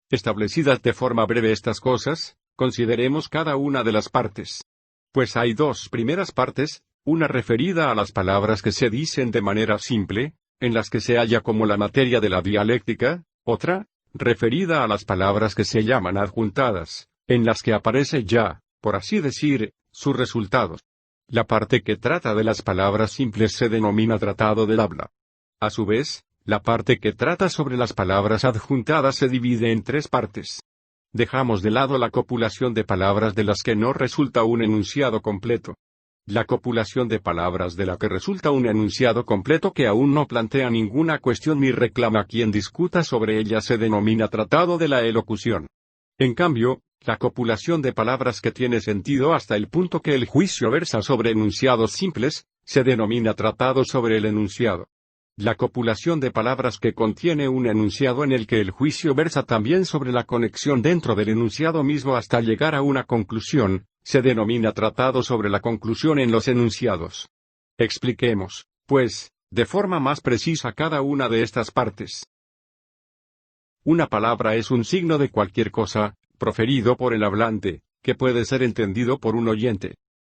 Establecidas de forma breve estas cosas, consideremos cada una de las partes. Pues hay dos primeras partes, una referida a las palabras que se dicen de manera simple, en las que se halla como la materia de la dialéctica, otra, referida a las palabras que se llaman adjuntadas, en las que aparece ya, por así decir, sus resultados. La parte que trata de las palabras simples se denomina tratado del habla. A su vez, la parte que trata sobre las palabras adjuntadas se divide en tres partes. Dejamos de lado la copulación de palabras de las que no resulta un enunciado completo. La copulación de palabras de la que resulta un enunciado completo que aún no plantea ninguna cuestión ni reclama a quien discuta sobre ella se denomina tratado de la elocución. En cambio, la copulación de palabras que tiene sentido hasta el punto que el juicio versa sobre enunciados simples, se denomina tratado sobre el enunciado. La copulación de palabras que contiene un enunciado en el que el juicio versa también sobre la conexión dentro del enunciado mismo hasta llegar a una conclusión, se denomina tratado sobre la conclusión en los enunciados. Expliquemos, pues, de forma más precisa cada una de estas partes. Una palabra es un signo de cualquier cosa, proferido por el hablante, que puede ser entendido por un oyente.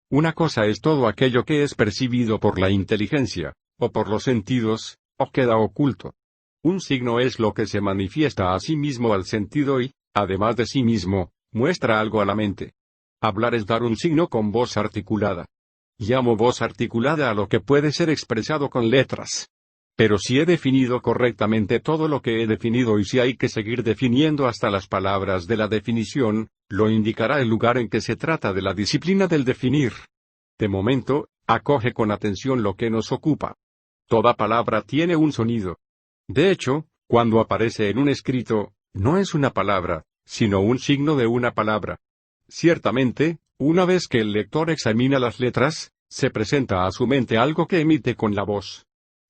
Una cosa es todo aquello que es percibido por la inteligencia, o por los sentidos, o queda oculto. Un signo es lo que se manifiesta a sí mismo al sentido y, además de sí mismo, muestra algo a la mente. Hablar es dar un signo con voz articulada. Llamo voz articulada a lo que puede ser expresado con letras. Pero si he definido correctamente todo lo que he definido y si hay que seguir definiendo hasta las palabras de la definición, lo indicará el lugar en que se trata de la disciplina del definir. De momento, acoge con atención lo que nos ocupa. Toda palabra tiene un sonido. De hecho, cuando aparece en un escrito, no es una palabra, sino un signo de una palabra. Ciertamente, una vez que el lector examina las letras, se presenta a su mente algo que emite con la voz.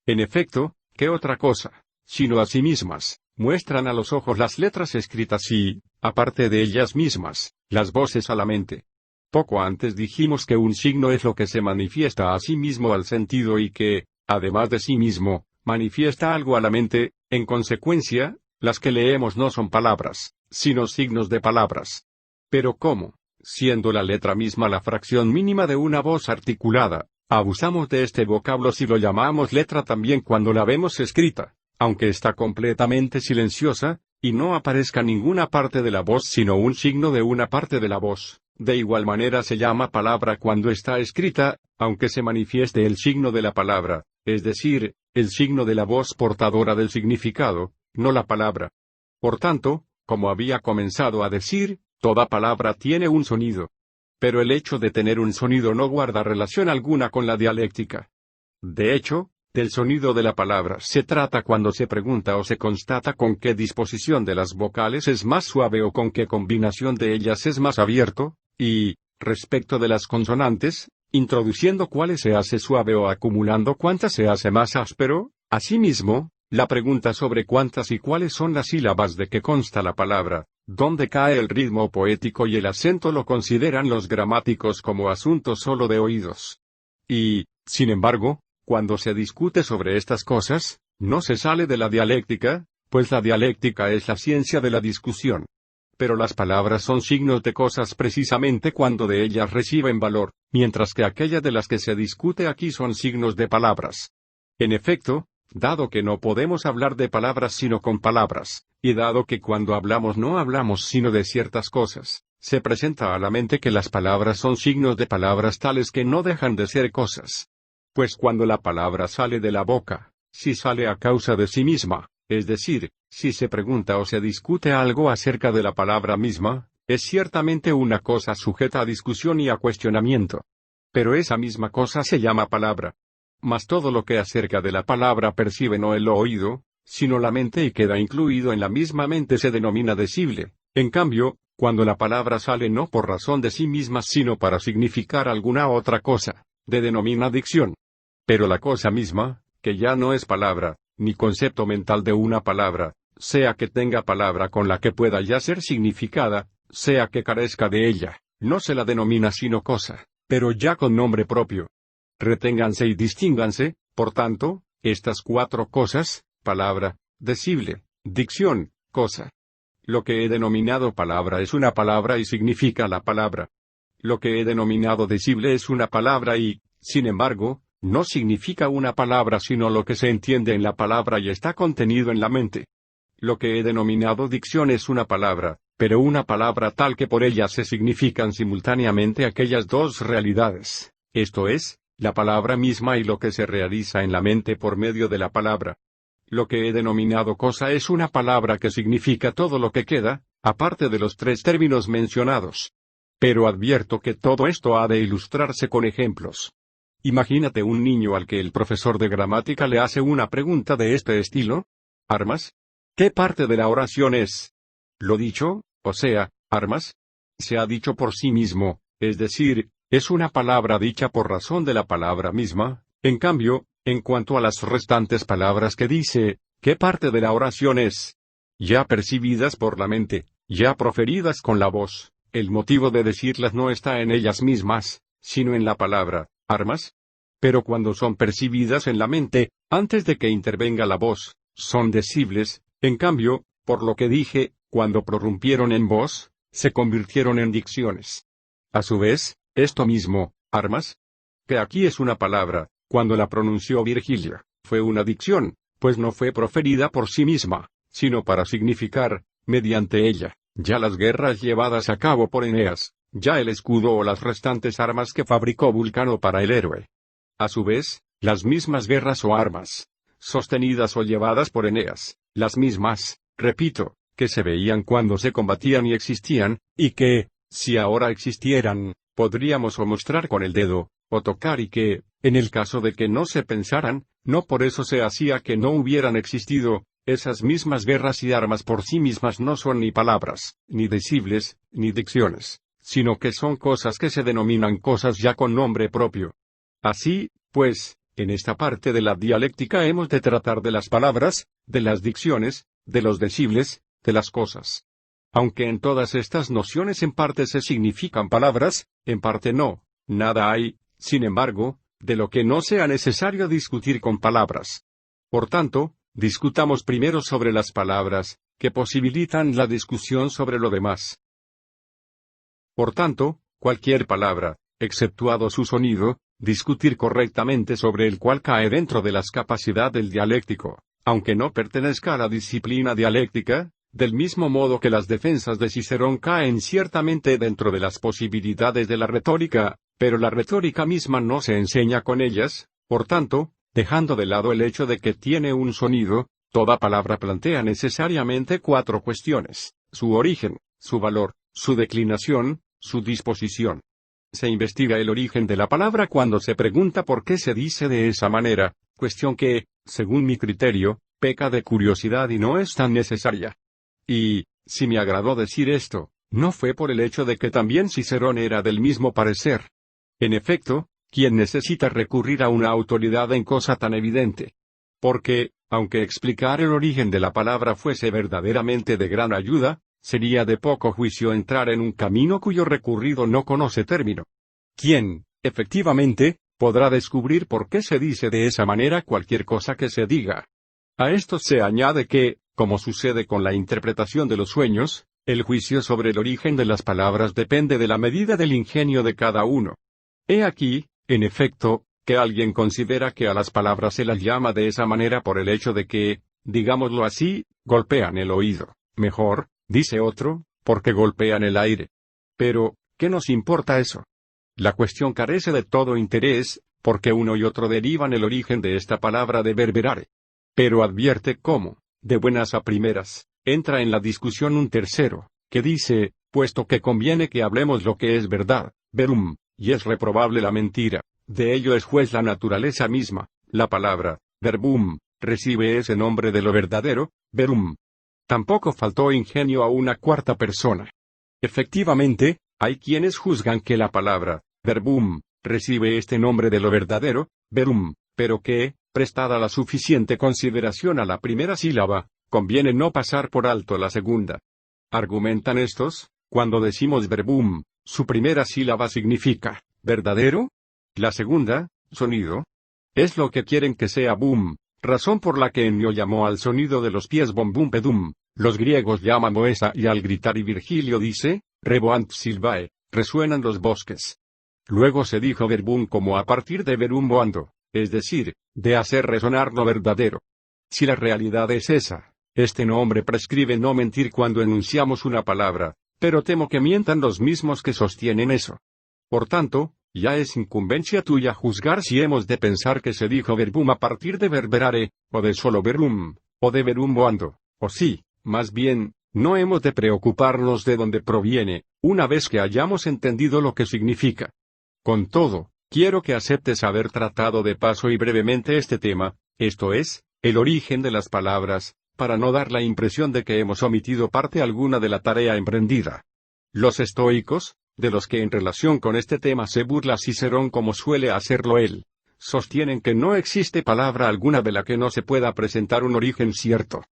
En efecto, ¿qué otra cosa, sino a sí mismas, muestran a los ojos las letras escritas y, aparte de ellas mismas, las voces a la mente? Poco antes dijimos que un signo es lo que se manifiesta a sí mismo al sentido y que, además de sí mismo, manifiesta algo a la mente. En consecuencia, las que leemos no son palabras, sino signos de palabras. Pero ¿cómo? Siendo la letra misma la fracción mínima de una voz articulada, abusamos de este vocablo si lo llamamos letra también cuando la vemos escrita, aunque está completamente silenciosa, y no aparezca ninguna parte de la voz sino un signo de una parte de la voz. De igual manera se llama palabra cuando está escrita, aunque se manifieste el signo de la palabra, es decir, el signo de la voz portadora del significado, no la palabra. Por tanto, como había comenzado a decir, toda palabra tiene un sonido. Pero el hecho de tener un sonido no guarda relación alguna con la dialéctica. De hecho, del sonido de la palabra se trata cuando se pregunta o se constata con qué disposición de las vocales es más suave o con qué combinación de ellas es más abierto, y, respecto de las consonantes, introduciendo cuáles se hace suave o acumulando cuántas se hace más áspero. Asimismo, la pregunta sobre cuántas y cuáles son las sílabas de que consta la palabra, dónde cae el ritmo poético y el acento lo consideran los gramáticos como asuntos solo de oídos. Y, sin embargo, cuando se discute sobre estas cosas, no se sale de la dialéctica, pues la dialéctica es la ciencia de la discusión. Pero las palabras son signos de cosas precisamente cuando de ellas reciben valor, mientras que aquellas de las que se discute aquí son signos de palabras. En efecto, dado que no podemos hablar de palabras sino con palabras, y dado que cuando hablamos no hablamos sino de ciertas cosas, se presenta a la mente que las palabras son signos de palabras tales que no dejan de ser cosas. Pues cuando la palabra sale de la boca, si sale a causa de sí misma, es decir, si se pregunta o se discute algo acerca de la palabra misma, es ciertamente una cosa sujeta a discusión y a cuestionamiento. Pero esa misma cosa se llama palabra. Mas todo lo que acerca de la palabra percibe no el oído, sino la mente y queda incluido en la misma mente se denomina decible. En cambio, cuando la palabra sale no por razón de sí misma sino para significar alguna otra cosa, se denomina dicción. Pero la cosa misma, que ya no es palabra, ni concepto mental de una palabra, sea que tenga palabra con la que pueda ya ser significada, sea que carezca de ella, no se la denomina sino cosa, pero ya con nombre propio. Reténganse y distínganse, por tanto, estas cuatro cosas: palabra, decible, dicción, cosa. Lo que he denominado palabra es una palabra y significa la palabra. Lo que he denominado decible es una palabra y, sin embargo, no significa una palabra sino lo que se entiende en la palabra y está contenido en la mente. Lo que he denominado dicción es una palabra, pero una palabra tal que por ella se significan simultáneamente aquellas dos realidades, esto es, la palabra misma y lo que se realiza en la mente por medio de la palabra. Lo que he denominado cosa es una palabra que significa todo lo que queda, aparte de los tres términos mencionados. Pero advierto que todo esto ha de ilustrarse con ejemplos. Imagínate un niño al que el profesor de gramática le hace una pregunta de este estilo. ¿Armas? ¿Qué parte de la oración es? Lo dicho, o sea, armas, se ha dicho por sí mismo, es decir, es una palabra dicha por razón de la palabra misma. En cambio, en cuanto a las restantes palabras que dice, ¿qué parte de la oración es? Ya percibidas por la mente, ya proferidas con la voz, el motivo de decirlas no está en ellas mismas, sino en la palabra, armas. Pero cuando son percibidas en la mente, antes de que intervenga la voz, son decibles. En cambio, por lo que dije, cuando prorrumpieron en voz, se convirtieron en dicciones. A su vez, esto mismo, armas, que aquí es una palabra, cuando la pronunció Virgilio, fue una dicción, pues no fue proferida por sí misma, sino para significar, mediante ella, ya las guerras llevadas a cabo por Eneas, ya el escudo o las restantes armas que fabricó Vulcano para el héroe. A su vez, las mismas guerras o armas, sostenidas o llevadas por Eneas, las mismas, repito, que se veían cuando se combatían y existían, y que, si ahora existieran, podríamos o mostrar con el dedo, o tocar y que, en el caso de que no se pensaran, no por eso se hacía que no hubieran existido, esas mismas guerras y armas por sí mismas no son ni palabras, ni decibles, ni dicciones, sino que son cosas que se denominan cosas ya con nombre propio. Así, pues, en esta parte de la dialéctica hemos de tratar de las palabras, de las dicciones, de los decibles, de las cosas. Aunque en todas estas nociones en parte se significan palabras, en parte no, nada hay, sin embargo, de lo que no sea necesario discutir con palabras. Por tanto, discutamos primero sobre las palabras, que posibilitan la discusión sobre lo demás. Por tanto, cualquier palabra, exceptuado su sonido, discutir correctamente sobre el cual cae dentro de las capacidades del dialéctico, aunque no pertenezca a la disciplina dialéctica, del mismo modo que las defensas de Cicerón caen ciertamente dentro de las posibilidades de la retórica, pero la retórica misma no se enseña con ellas, por tanto, dejando de lado el hecho de que tiene un sonido, toda palabra plantea necesariamente cuatro cuestiones: su origen, su valor, su declinación, su disposición. Se investiga el origen de la palabra cuando se pregunta por qué se dice de esa manera, cuestión que, según mi criterio, peca de curiosidad y no es tan necesaria. Y, si me agradó decir esto, no fue por el hecho de que también Cicerón era del mismo parecer. En efecto, ¿quién necesita recurrir a una autoridad en cosa tan evidente? Porque, aunque explicar el origen de la palabra fuese verdaderamente de gran ayuda, sería de poco juicio entrar en un camino cuyo recorrido no conoce término. ¿Quién, efectivamente, podrá descubrir por qué se dice de esa manera cualquier cosa que se diga? A esto se añade que, como sucede con la interpretación de los sueños, el juicio sobre el origen de las palabras depende de la medida del ingenio de cada uno. He aquí, en efecto, que alguien considera que a las palabras se las llama de esa manera por el hecho de que, digámoslo así, golpean el oído. Mejor, dice otro, porque golpean el aire. Pero, ¿qué nos importa eso? La cuestión carece de todo interés, porque uno y otro derivan el origen de esta palabra de verberare. Pero advierte cómo, de buenas a primeras, entra en la discusión un tercero, que dice, puesto que conviene que hablemos lo que es verdad, verum, y es reprobable la mentira, de ello es juez la naturaleza misma, la palabra, verbum, recibe ese nombre de lo verdadero, verum. Tampoco faltó ingenio a una cuarta persona. Efectivamente, hay quienes juzgan que la palabra, verbum, recibe este nombre de lo verdadero, verum, pero que, prestada la suficiente consideración a la primera sílaba, conviene no pasar por alto la segunda. Argumentan estos, cuando decimos verbum, su primera sílaba significa, ¿verdadero? La segunda, sonido. Es lo que quieren que sea bum, razón por la que Ennio llamó al sonido de los pies bombum pedum, los griegos llaman moesa y al gritar y Virgilio dice, reboant silvae, resuenan los bosques. Luego se dijo verbum como a partir de verum boando, es decir, de hacer resonar lo verdadero. Si la realidad es esa, este nombre prescribe no mentir cuando enunciamos una palabra, pero temo que mientan los mismos que sostienen eso. Por tanto, ya es incumbencia tuya juzgar si hemos de pensar que se dijo verbum a partir de verberare, o de solo verbum, o de verum boando, o sí, más bien, no hemos de preocuparnos de dónde proviene, una vez que hayamos entendido lo que significa. Con todo, quiero que aceptes haber tratado de paso y brevemente este tema, esto es, el origen de las palabras, para no dar la impresión de que hemos omitido parte alguna de la tarea emprendida. Los estoicos, de los que en relación con este tema se burla Cicerón como suele hacerlo él, sostienen que no existe palabra alguna de la que no se pueda presentar un origen cierto.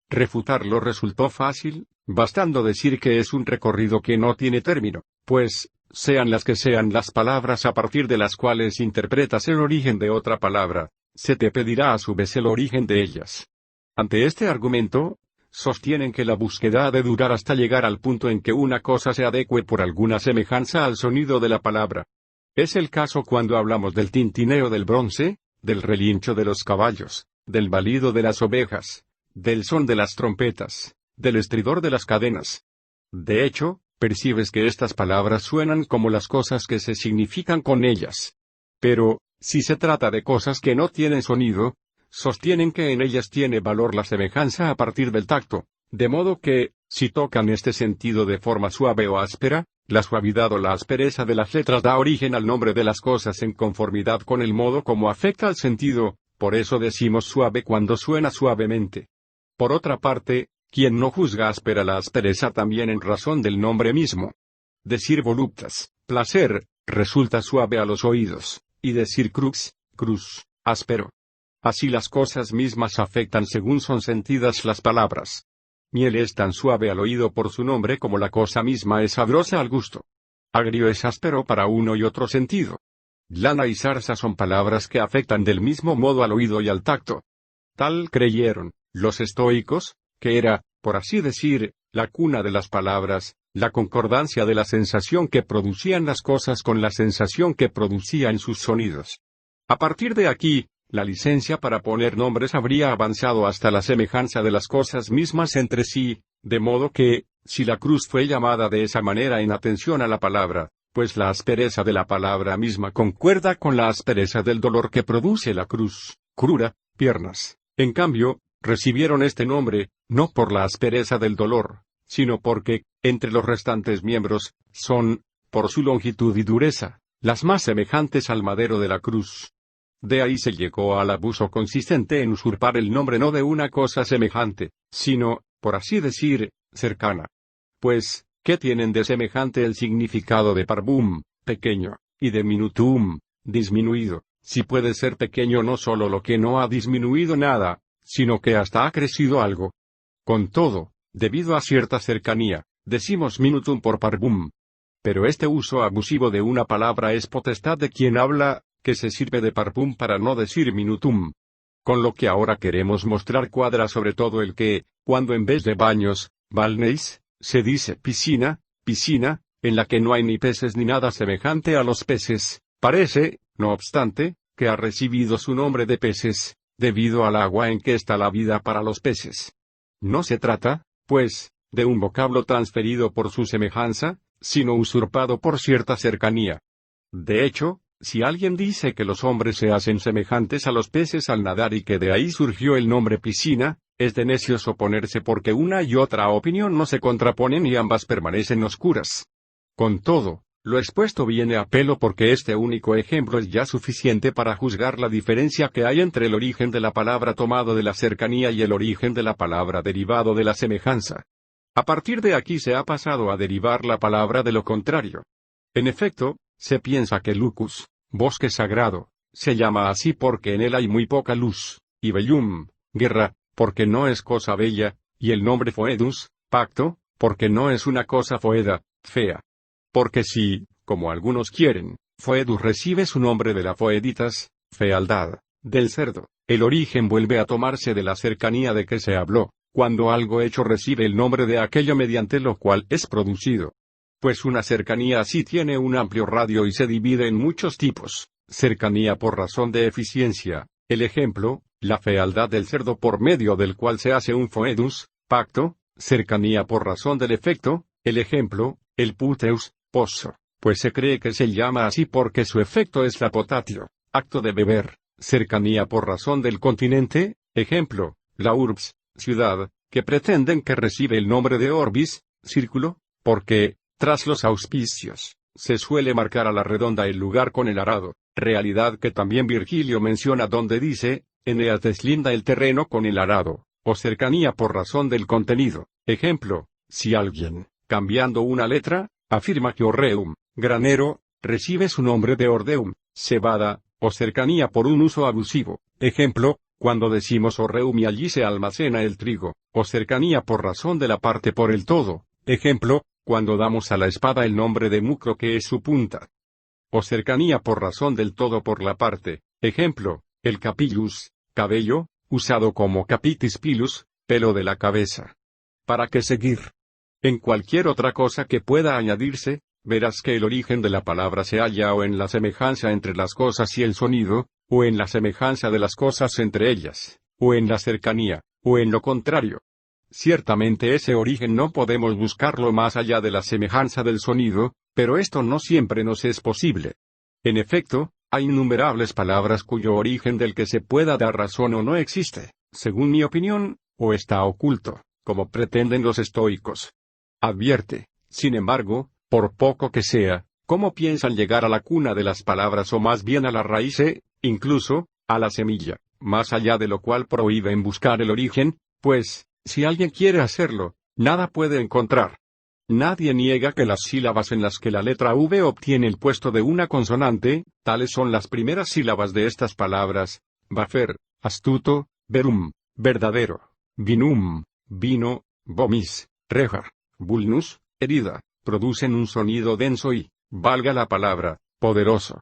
Refutarlo resultó fácil, bastando decir que es un recorrido que no tiene término, pues, sean las que sean las palabras a partir de las cuales interpretas el origen de otra palabra, se te pedirá a su vez el origen de ellas. Ante este argumento, sostienen que la búsqueda ha de durar hasta llegar al punto en que una cosa se adecue por alguna semejanza al sonido de la palabra. Es el caso cuando hablamos del tintineo del bronce, del relincho de los caballos, del balido de las ovejas, del son de las trompetas, del estridor de las cadenas. De hecho, percibes que estas palabras suenan como las cosas que se significan con ellas. Pero, si se trata de cosas que no tienen sonido, sostienen que en ellas tiene valor la semejanza a partir del tacto, de modo que, si tocan este sentido de forma suave o áspera, la suavidad o la aspereza de las letras da origen al nombre de las cosas en conformidad con el modo como afecta al sentido, por eso decimos suave cuando suena suavemente. Por otra parte, quien no juzga áspera la aspereza también en razón del nombre mismo. Decir voluptas, placer, resulta suave a los oídos, y decir crux, cruz, áspero. Así las cosas mismas afectan según son sentidas las palabras. Miel es tan suave al oído por su nombre como la cosa misma es sabrosa al gusto. Agrio es áspero para uno y otro sentido. Lana y zarza son palabras que afectan del mismo modo al oído y al tacto. Tal creyeron los estoicos, que era, por así decir, la cuna de las palabras, la concordancia de la sensación que producían las cosas con la sensación que producían sus sonidos. A partir de aquí, la licencia para poner nombres habría avanzado hasta la semejanza de las cosas mismas entre sí, de modo que, si la cruz fue llamada de esa manera en atención a la palabra, pues la aspereza de la palabra misma concuerda con la aspereza del dolor que produce la cruz, crura, piernas. En cambio, recibieron este nombre, no por la aspereza del dolor, sino porque, entre los restantes miembros, son, por su longitud y dureza, las más semejantes al madero de la cruz. De ahí se llegó al abuso consistente en usurpar el nombre no de una cosa semejante, sino, por así decir, cercana. Pues, ¿qué tienen de semejante el significado de parvum, pequeño, y de minutum, disminuido, si puede ser pequeño no solo lo que no ha disminuido nada, sino que hasta ha crecido algo? Con todo, debido a cierta cercanía, decimos minutum por parvum. Pero este uso abusivo de una palabra es potestad de quien habla, que se sirve de parvum para no decir minutum. Con lo que ahora queremos mostrar cuadra sobre todo el que, cuando en vez de baños, balneis, se dice piscina, piscina, en la que no hay ni peces ni nada semejante a los peces, parece, no obstante, que ha recibido su nombre de peces, debido al agua en que está la vida para los peces. No se trata, pues, de un vocablo transferido por su semejanza, sino usurpado por cierta cercanía. De hecho, si alguien dice que los hombres se hacen semejantes a los peces al nadar y que de ahí surgió el nombre piscina, es de necios oponerse porque una y otra opinión no se contraponen y ambas permanecen oscuras. Con todo, lo expuesto viene a pelo porque este único ejemplo es ya suficiente para juzgar la diferencia que hay entre el origen de la palabra tomado de la cercanía y el origen de la palabra derivado de la semejanza. A partir de aquí se ha pasado a derivar la palabra de lo contrario. En efecto, se piensa que lucus, bosque sagrado, se llama así porque en él hay muy poca luz, y bellum, guerra, porque no es cosa bella, y el nombre foedus, pacto, porque no es una cosa foeda, fea. Porque si, como algunos quieren, foedus recibe su nombre de la foeditas, fealdad, del cerdo, el origen vuelve a tomarse de la cercanía de que se habló, cuando algo hecho recibe el nombre de aquello mediante lo cual es producido. Pues una cercanía así tiene un amplio radio y se divide en muchos tipos. Cercanía por razón de eficiencia, el ejemplo, la fealdad del cerdo por medio del cual se hace un foedus, pacto; cercanía por razón del efecto, el ejemplo, el puteus, pozo, pues se cree que se llama así porque su efecto es la potatio, acto de beber; cercanía por razón del continente, ejemplo, la urbs, ciudad, que pretenden que recibe el nombre de orbis, círculo, porque, tras los auspicios, se suele marcar a la redonda el lugar con el arado, realidad que también Virgilio menciona donde dice, Eneas deslinda el terreno con el arado, o cercanía por razón del contenido. Ejemplo, si alguien, cambiando una letra, afirma que orreum, granero, recibe su nombre de ordeum, cebada, o cercanía por un uso abusivo. Ejemplo, cuando decimos orreum y allí se almacena el trigo, o cercanía por razón de la parte por el todo. Ejemplo, cuando damos a la espada el nombre de mucro que es su punta. O cercanía por razón del todo por la parte. Ejemplo, el capillus, cabello, usado como capitis pilus, pelo de la cabeza. ¿para qué seguir? En cualquier otra cosa que pueda añadirse, verás que el origen de la palabra se halla o en la semejanza entre las cosas y el sonido, o en la semejanza de las cosas entre ellas, o en la cercanía, o en lo contrario. Ciertamente ese origen no podemos buscarlo más allá de la semejanza del sonido, pero esto no siempre nos es posible. En efecto, hay innumerables palabras cuyo origen del que se pueda dar razón o no existe, según mi opinión, o está oculto, como pretenden los estoicos. Advierte, sin embargo, por poco que sea, cómo piensan llegar a la cuna de las palabras o más bien a la raíz incluso, a la semilla, más allá de lo cual prohíben buscar el origen, pues, si alguien quiere hacerlo, nada puede encontrar. Nadie niega que las sílabas en las que la letra V obtiene el puesto de una consonante, tales son las primeras sílabas de estas palabras: bafer, astuto, verum, verdadero, vinum, vino, vomis, reja, vulnus, herida, producen un sonido denso y, valga la palabra, poderoso.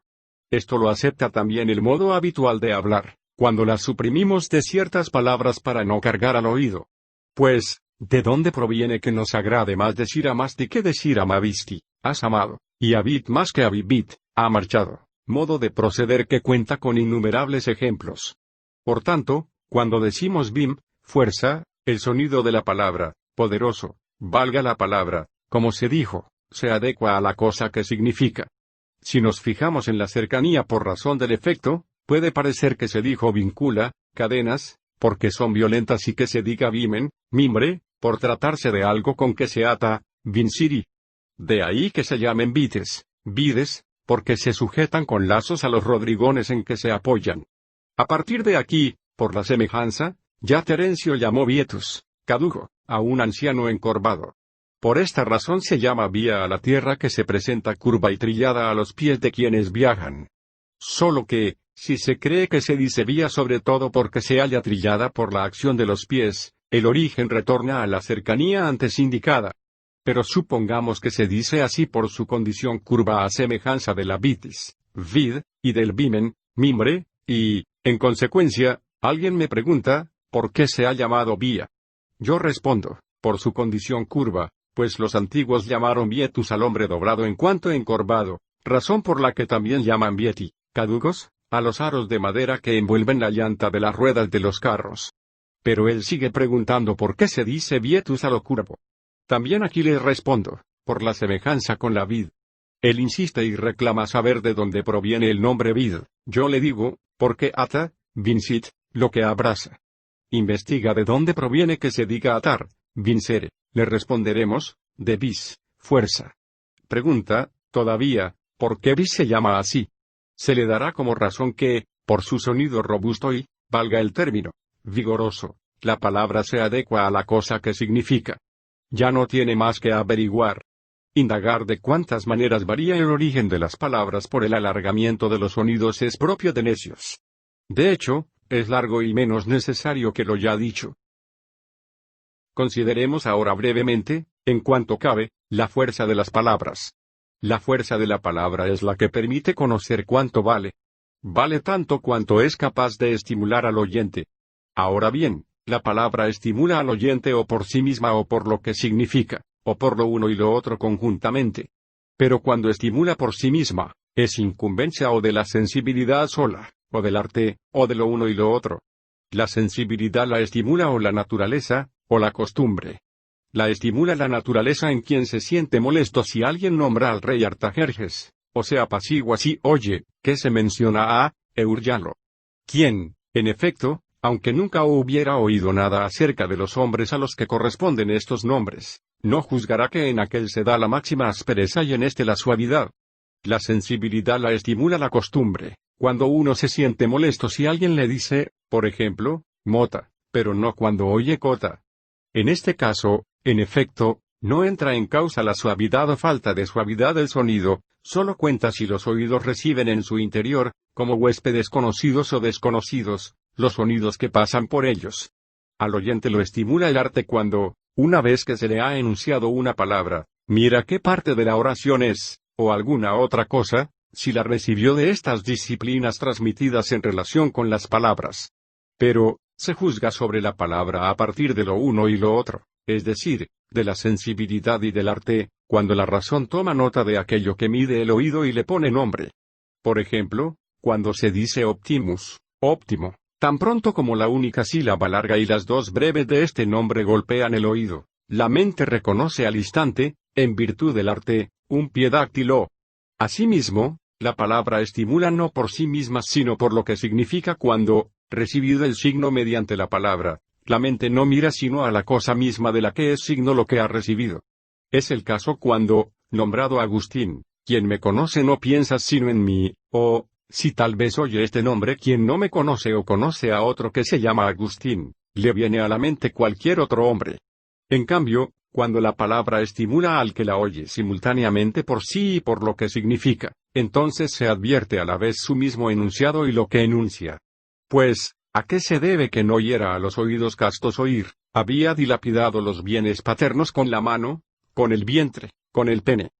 Esto lo acepta también el modo habitual de hablar, cuando las suprimimos de ciertas palabras para no cargar al oído. Pues, ¿de dónde proviene que nos agrade más decir amasti que decir amavisti, has amado, y habit más que avivit, ha marchado? Modo de proceder que cuenta con innumerables ejemplos. Por tanto, cuando decimos bim, fuerza, el sonido de la palabra, poderoso, valga la palabra, como se dijo, se adecua a la cosa que significa. Si nos fijamos en la cercanía por razón del efecto, puede parecer que se dijo vincula, cadenas, porque son violentas y que se diga vimen, mimbre, por tratarse de algo con que se ata, vinciri. De ahí que se llamen vites, vides, porque se sujetan con lazos a los rodrigones en que se apoyan. A partir de aquí, por la semejanza, ya Terencio llamó vietus, caduco, a un anciano encorvado. Por esta razón se llama vía a la tierra que se presenta curva y trillada a los pies de quienes viajan. Solo que, si se cree que se dice vía sobre todo porque se halla trillada por la acción de los pies, el origen retorna a la cercanía antes indicada. Pero supongamos que se dice así por su condición curva a semejanza de la vitis, vid, y del vimen, mimbre, y, en consecuencia, alguien me pregunta, ¿por qué se ha llamado vía? Yo respondo, por su condición curva, pues los antiguos llamaron vietus al hombre dobrado en cuanto encorvado, razón por la que también llaman vieti, caducos, a los aros de madera que envuelven la llanta de las ruedas de los carros. Pero él sigue preguntando por qué se dice vietus a lo curvo. También aquí le respondo, por la semejanza con la vid. Él insiste y reclama saber de dónde proviene el nombre vid. Yo le digo, porque ata, vincit, lo que abraza. Investiga de dónde proviene que se diga atar, vincere. Le responderemos, de vis, fuerza. Pregunta, todavía, ¿por qué vis se llama así? Se le dará como razón que, por su sonido robusto y, valga el término, vigoroso, la palabra se adecua a la cosa que significa. Ya no tiene más que averiguar. Indagar de cuántas maneras varía el origen de las palabras por el alargamiento de los sonidos es propio de necios. De hecho, es largo y menos necesario que lo ya dicho. Consideremos ahora brevemente, en cuanto cabe, la fuerza de las palabras. La fuerza de la palabra es la que permite conocer cuánto vale. Vale tanto cuanto es capaz de estimular al oyente. Ahora bien, la palabra estimula al oyente o por sí misma o por lo que significa, o por lo uno y lo otro conjuntamente. Pero cuando estimula por sí misma, es incumbencia o de la sensibilidad sola, o del arte, o de lo uno y lo otro. La sensibilidad la estimula o la naturaleza, o la costumbre. La estimula la naturaleza en quien se siente molesto si alguien nombra al rey Artajerjes, o se apacigua si oye, que se menciona a Euryalos. Quien, en efecto, aunque nunca hubiera oído nada acerca de los hombres a los que corresponden estos nombres, no juzgará que en aquel se da la máxima aspereza y en este la suavidad. La sensibilidad la estimula la costumbre, cuando uno se siente molesto si alguien le dice, por ejemplo, mota, pero no cuando oye cota. En este caso, en efecto, no entra en causa la suavidad o falta de suavidad del sonido, solo cuenta si los oídos reciben en su interior, como huéspedes conocidos o desconocidos, los sonidos que pasan por ellos. Al oyente lo estimula el arte cuando, una vez que se le ha enunciado una palabra, mira qué parte de la oración es, o alguna otra cosa, si la recibió de estas disciplinas transmitidas en relación con las palabras. Pero, se juzga sobre la palabra a partir de lo uno y lo otro, es decir, de la sensibilidad y del arte, cuando la razón toma nota de aquello que mide el oído y le pone nombre. Por ejemplo, cuando se dice Optimus, óptimo, tan pronto como la única sílaba larga y las dos breves de este nombre golpean el oído, la mente reconoce al instante, en virtud del arte, un pie dáctilo. Asimismo, la palabra estimula no por sí misma sino por lo que significa cuando, recibido el signo mediante la palabra, la mente no mira sino a la cosa misma de la que es signo lo que ha recibido. Es el caso cuando, nombrado Agustín, quien me conoce no piensa sino en mí, o, si tal vez oye este nombre quien no me conoce o conoce a otro que se llama Agustín, le viene a la mente cualquier otro hombre. En cambio, cuando la palabra estimula al que la oye simultáneamente por sí y por lo que significa, entonces se advierte a la vez su mismo enunciado y lo que enuncia. Pues, ¿a qué se debe que no oyera a los oídos castos oír? Había dilapidado los bienes paternos con la mano, con el vientre, con el pene.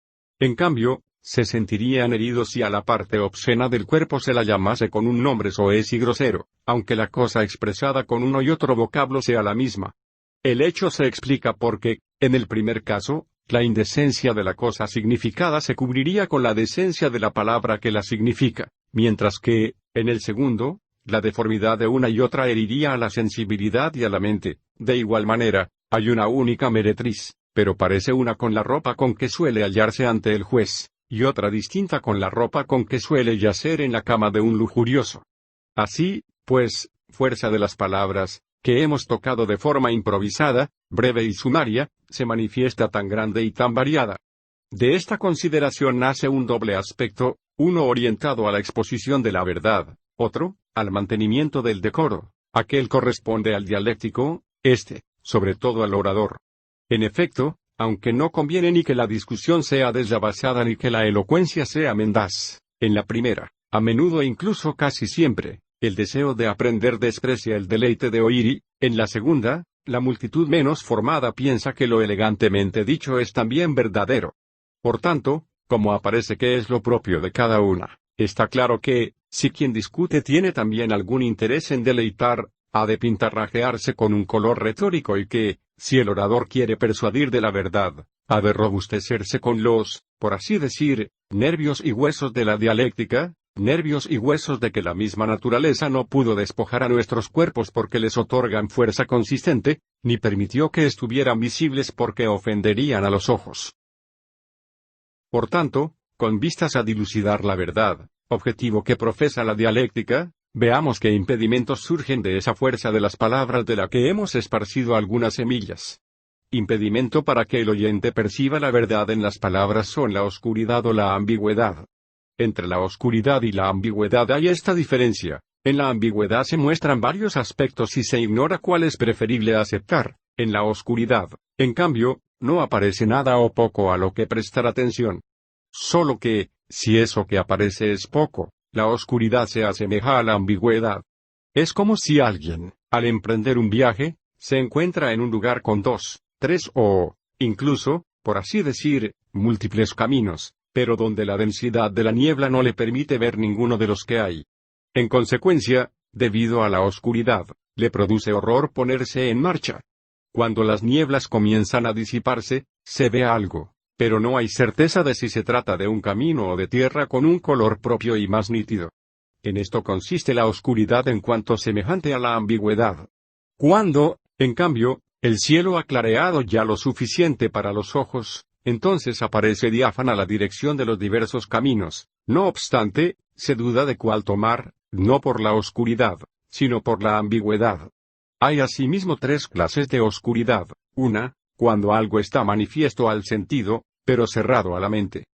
En cambio, se sentirían heridos si a la parte obscena del cuerpo se la llamase con un nombre soez y grosero, aunque la cosa expresada con uno y otro vocablo sea la misma. El hecho se explica porque, en el primer caso, la indecencia de la cosa significada se cubriría con la decencia de la palabra que la significa, mientras que, en el segundo, la deformidad de una y otra heriría a la sensibilidad y a la mente. De igual manera, hay una única meretriz, pero parece una con la ropa con que suele hallarse ante el juez, y otra distinta con la ropa con que suele yacer en la cama de un lujurioso. Así, pues, fuerza de las palabras, que hemos tocado de forma improvisada, breve y sumaria, se manifiesta tan grande y tan variada. De esta consideración nace un doble aspecto, uno orientado a la exposición de la verdad, otro, al mantenimiento del decoro. Aquel corresponde al dialéctico, sobre todo al orador. En efecto, aunque no conviene ni que la discusión sea deslavazada ni que la elocuencia sea mendaz, en la primera, a menudo e incluso casi siempre, el deseo de aprender desprecia el deleite de oír y, en la segunda, la multitud menos formada piensa que lo elegantemente dicho es también verdadero. Por tanto, como aparece que es lo propio de cada una, está claro que, si quien discute tiene también algún interés en deleitar, ha de pintarrajearse con un color retórico y que, si el orador quiere persuadir de la verdad, ha de robustecerse con los, por así decir, nervios y huesos de la dialéctica, nervios y huesos de que la misma naturaleza no pudo despojar a nuestros cuerpos porque les otorgan fuerza consistente, ni permitió que estuvieran visibles porque ofenderían a los ojos. Por tanto, con vistas a dilucidar la verdad, objetivo que profesa la dialéctica, veamos qué impedimentos surgen de esa fuerza de las palabras de la que hemos esparcido algunas semillas. Impedimento para que el oyente perciba la verdad en las palabras son la oscuridad o la ambigüedad. Entre la oscuridad y la ambigüedad hay esta diferencia: en la ambigüedad se muestran varios aspectos y se ignora cuál es preferible aceptar. En la oscuridad, en cambio, no aparece nada o poco a lo que prestar atención. Solo que, si eso que aparece es poco, la oscuridad se asemeja a la ambigüedad. Es como si alguien, al emprender un viaje, se encuentra en un lugar con 2, 3 o, incluso, por así decir, múltiples caminos, pero donde la densidad de la niebla no le permite ver ninguno de los que hay. En consecuencia, debido a la oscuridad, le produce horror ponerse en marcha. Cuando las nieblas comienzan a disiparse, se ve algo, pero no hay certeza de si se trata de un camino o de tierra con un color propio y más nítido. En esto consiste la oscuridad en cuanto semejante a la ambigüedad. Cuando, en cambio, el cielo ha clareado ya lo suficiente para los ojos, entonces aparece diáfana la dirección de los diversos caminos. No obstante, se duda de cuál tomar, no por la oscuridad, sino por la ambigüedad. Hay asimismo 3 clases de oscuridad. Una, cuando algo está manifiesto al sentido, pero cerrado a la mente.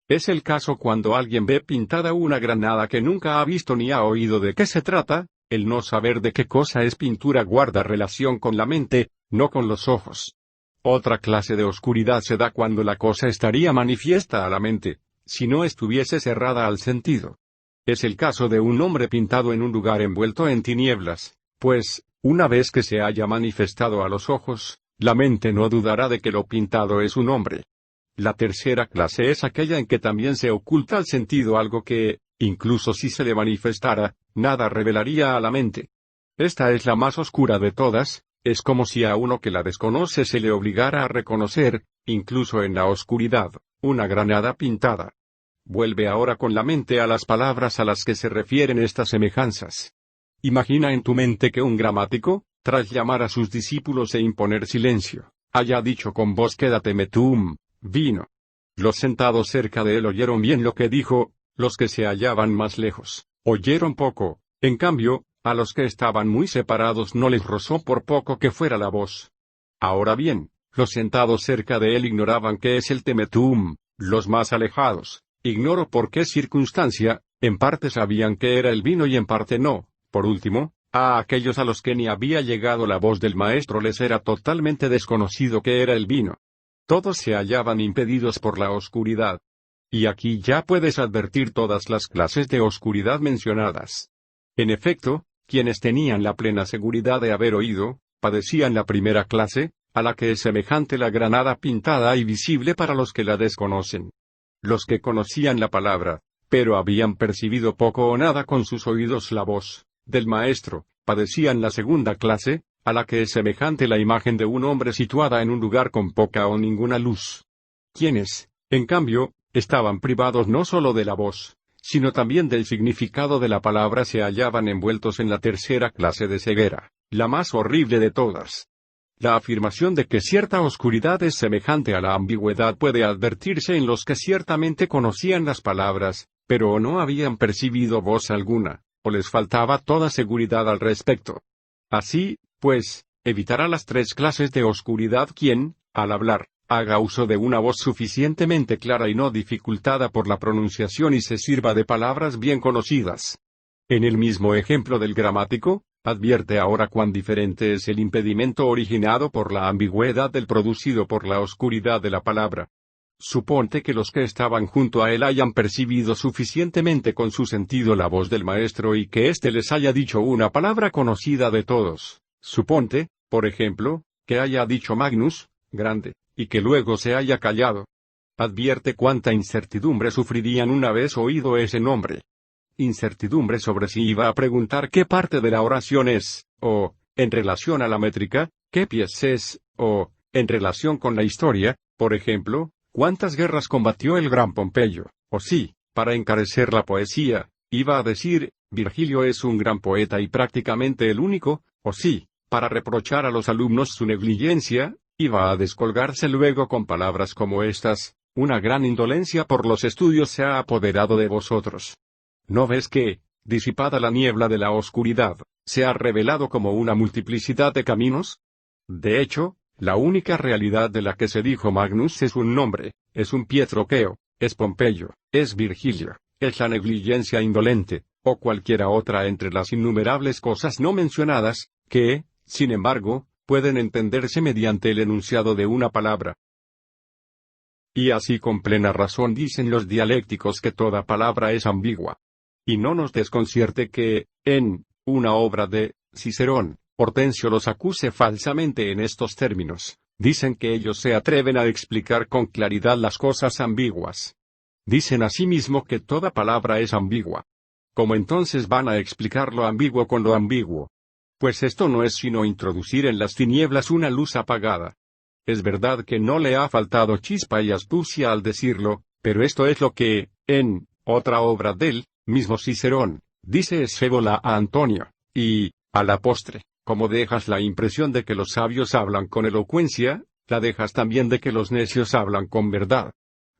Es el caso cuando alguien ve pintada una granada que nunca ha visto ni ha oído de qué se trata. El no saber de qué cosa es pintura guarda relación con la mente, no con los ojos. Otra clase de oscuridad se da cuando la cosa estaría manifiesta a la mente, si no estuviese cerrada al sentido. Es el caso de un hombre pintado en un lugar envuelto en tinieblas, pues, una vez que se haya manifestado a los ojos, la mente no dudará de que lo pintado es un hombre. La tercera clase es aquella en que también se oculta al sentido algo que, incluso si se le manifestara, nada revelaría a la mente. Esta es la más oscura de todas, Es como si a uno que la desconoce se le obligara a reconocer, incluso en la oscuridad, una granada pintada. Vuelve ahora con la mente a las palabras a las que se refieren estas semejanzas. Imagina en tu mente que un gramático, tras llamar a sus discípulos e imponer silencio, haya dicho con voz quédate metum, vino. Los sentados cerca de él oyeron bien lo que dijo, los que se hallaban más lejos, oyeron poco, en cambio, a los que estaban muy separados no les rozó por poco que fuera la voz. Ahora bien, los sentados cerca de él ignoraban qué es el temetum, los más alejados, ignoro por qué circunstancia, en parte sabían que era el vino y en parte no. Por último, a aquellos a los que ni había llegado la voz del maestro les era totalmente desconocido qué era el vino. Todos se hallaban impedidos por la oscuridad. Y aquí ya puedes advertir todas las clases de oscuridad mencionadas. En efecto, quienes tenían la plena seguridad de haber oído, padecían la primera clase, a la que es semejante la granada pintada y visible para los que la desconocen. Los que conocían la palabra, pero habían percibido poco o nada con sus oídos la voz del maestro, padecían la segunda clase, a la que es semejante la imagen de un hombre situada en un lugar con poca o ninguna luz. Quienes, en cambio, estaban privados no solo de la voz, sino también del significado de la palabra se hallaban envueltos en la tercera clase de ceguera, la más horrible de todas. La afirmación de que cierta oscuridad es semejante a la ambigüedad puede advertirse en los que ciertamente conocían las palabras, pero no habían percibido voz alguna, o les faltaba toda seguridad al respecto. Así, pues, evitará las tres clases de oscuridad quien, al hablar, haga uso de una voz suficientemente clara y no dificultada por la pronunciación y se sirva de palabras bien conocidas. En el mismo ejemplo del gramático, advierte ahora cuán diferente es el impedimento originado por la ambigüedad del producido por la oscuridad de la palabra. Suponte que los que estaban junto a él hayan percibido suficientemente con su sentido la voz del maestro y que éste les haya dicho una palabra conocida de todos. Suponte, por ejemplo, que haya dicho Magnus, grande, y que luego se haya callado. Advierte cuánta incertidumbre sufrirían una vez oído ese nombre. Incertidumbre sobre si iba a preguntar qué parte de la oración es, o, en relación a la métrica, qué pies es, o, en relación con la historia, por ejemplo, cuántas guerras combatió el gran Pompeyo, o si, para encarecer la poesía, iba a decir, Virgilio es un gran poeta y prácticamente el único, o si, para reprochar a los alumnos su negligencia, iba a descolgarse luego con palabras como estas, una gran indolencia por los estudios se ha apoderado de vosotros. ¿No ves que, disipada la niebla de la oscuridad, se ha revelado como una multiplicidad de caminos? De hecho, la única realidad de la que se dijo Magnus es un nombre, es un Pietroqueo, es Pompeyo, es Virgilio, es la negligencia indolente, o cualquiera otra entre las innumerables cosas no mencionadas, que, sin embargo, pueden entenderse mediante el enunciado de una palabra. Y así con plena razón dicen los dialécticos que toda palabra es ambigua. Y no nos desconcierte que, en una obra de Cicerón, Hortensio los acuse falsamente en estos términos. Dicen que ellos se atreven a explicar con claridad las cosas ambiguas. Dicen asimismo que toda palabra es ambigua. ¿Cómo entonces van a explicar lo ambiguo con lo ambiguo? Pues esto no es sino introducir en las tinieblas una luz apagada. Es verdad que no le ha faltado chispa y astucia al decirlo, pero esto es lo que, en otra obra del mismo Cicerón, dice Escévola a Antonio, y, a la postre, como dejas la impresión de que los sabios hablan con elocuencia, la dejas también de que los necios hablan con verdad.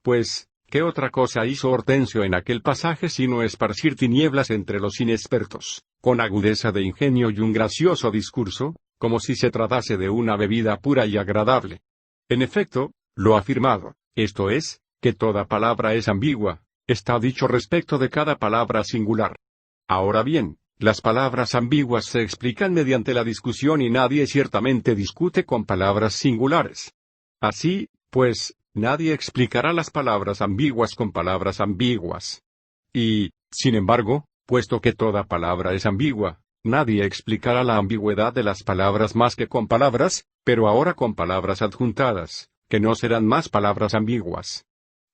Pues, ¿qué otra cosa hizo Hortensio en aquel pasaje sino esparcir tinieblas entre los inexpertos, con agudeza de ingenio y un gracioso discurso, como si se tratase de una bebida pura y agradable? En efecto, lo afirmado, esto es, que toda palabra es ambigua, está dicho respecto de cada palabra singular. Ahora bien, las palabras ambiguas se explican mediante la discusión y nadie ciertamente discute con palabras singulares. Así, pues, nadie explicará las palabras ambiguas con palabras ambiguas. Y, sin embargo, puesto que toda palabra es ambigua, nadie explicará la ambigüedad de las palabras más que con palabras, pero ahora con palabras adjuntadas, que no serán más palabras ambiguas.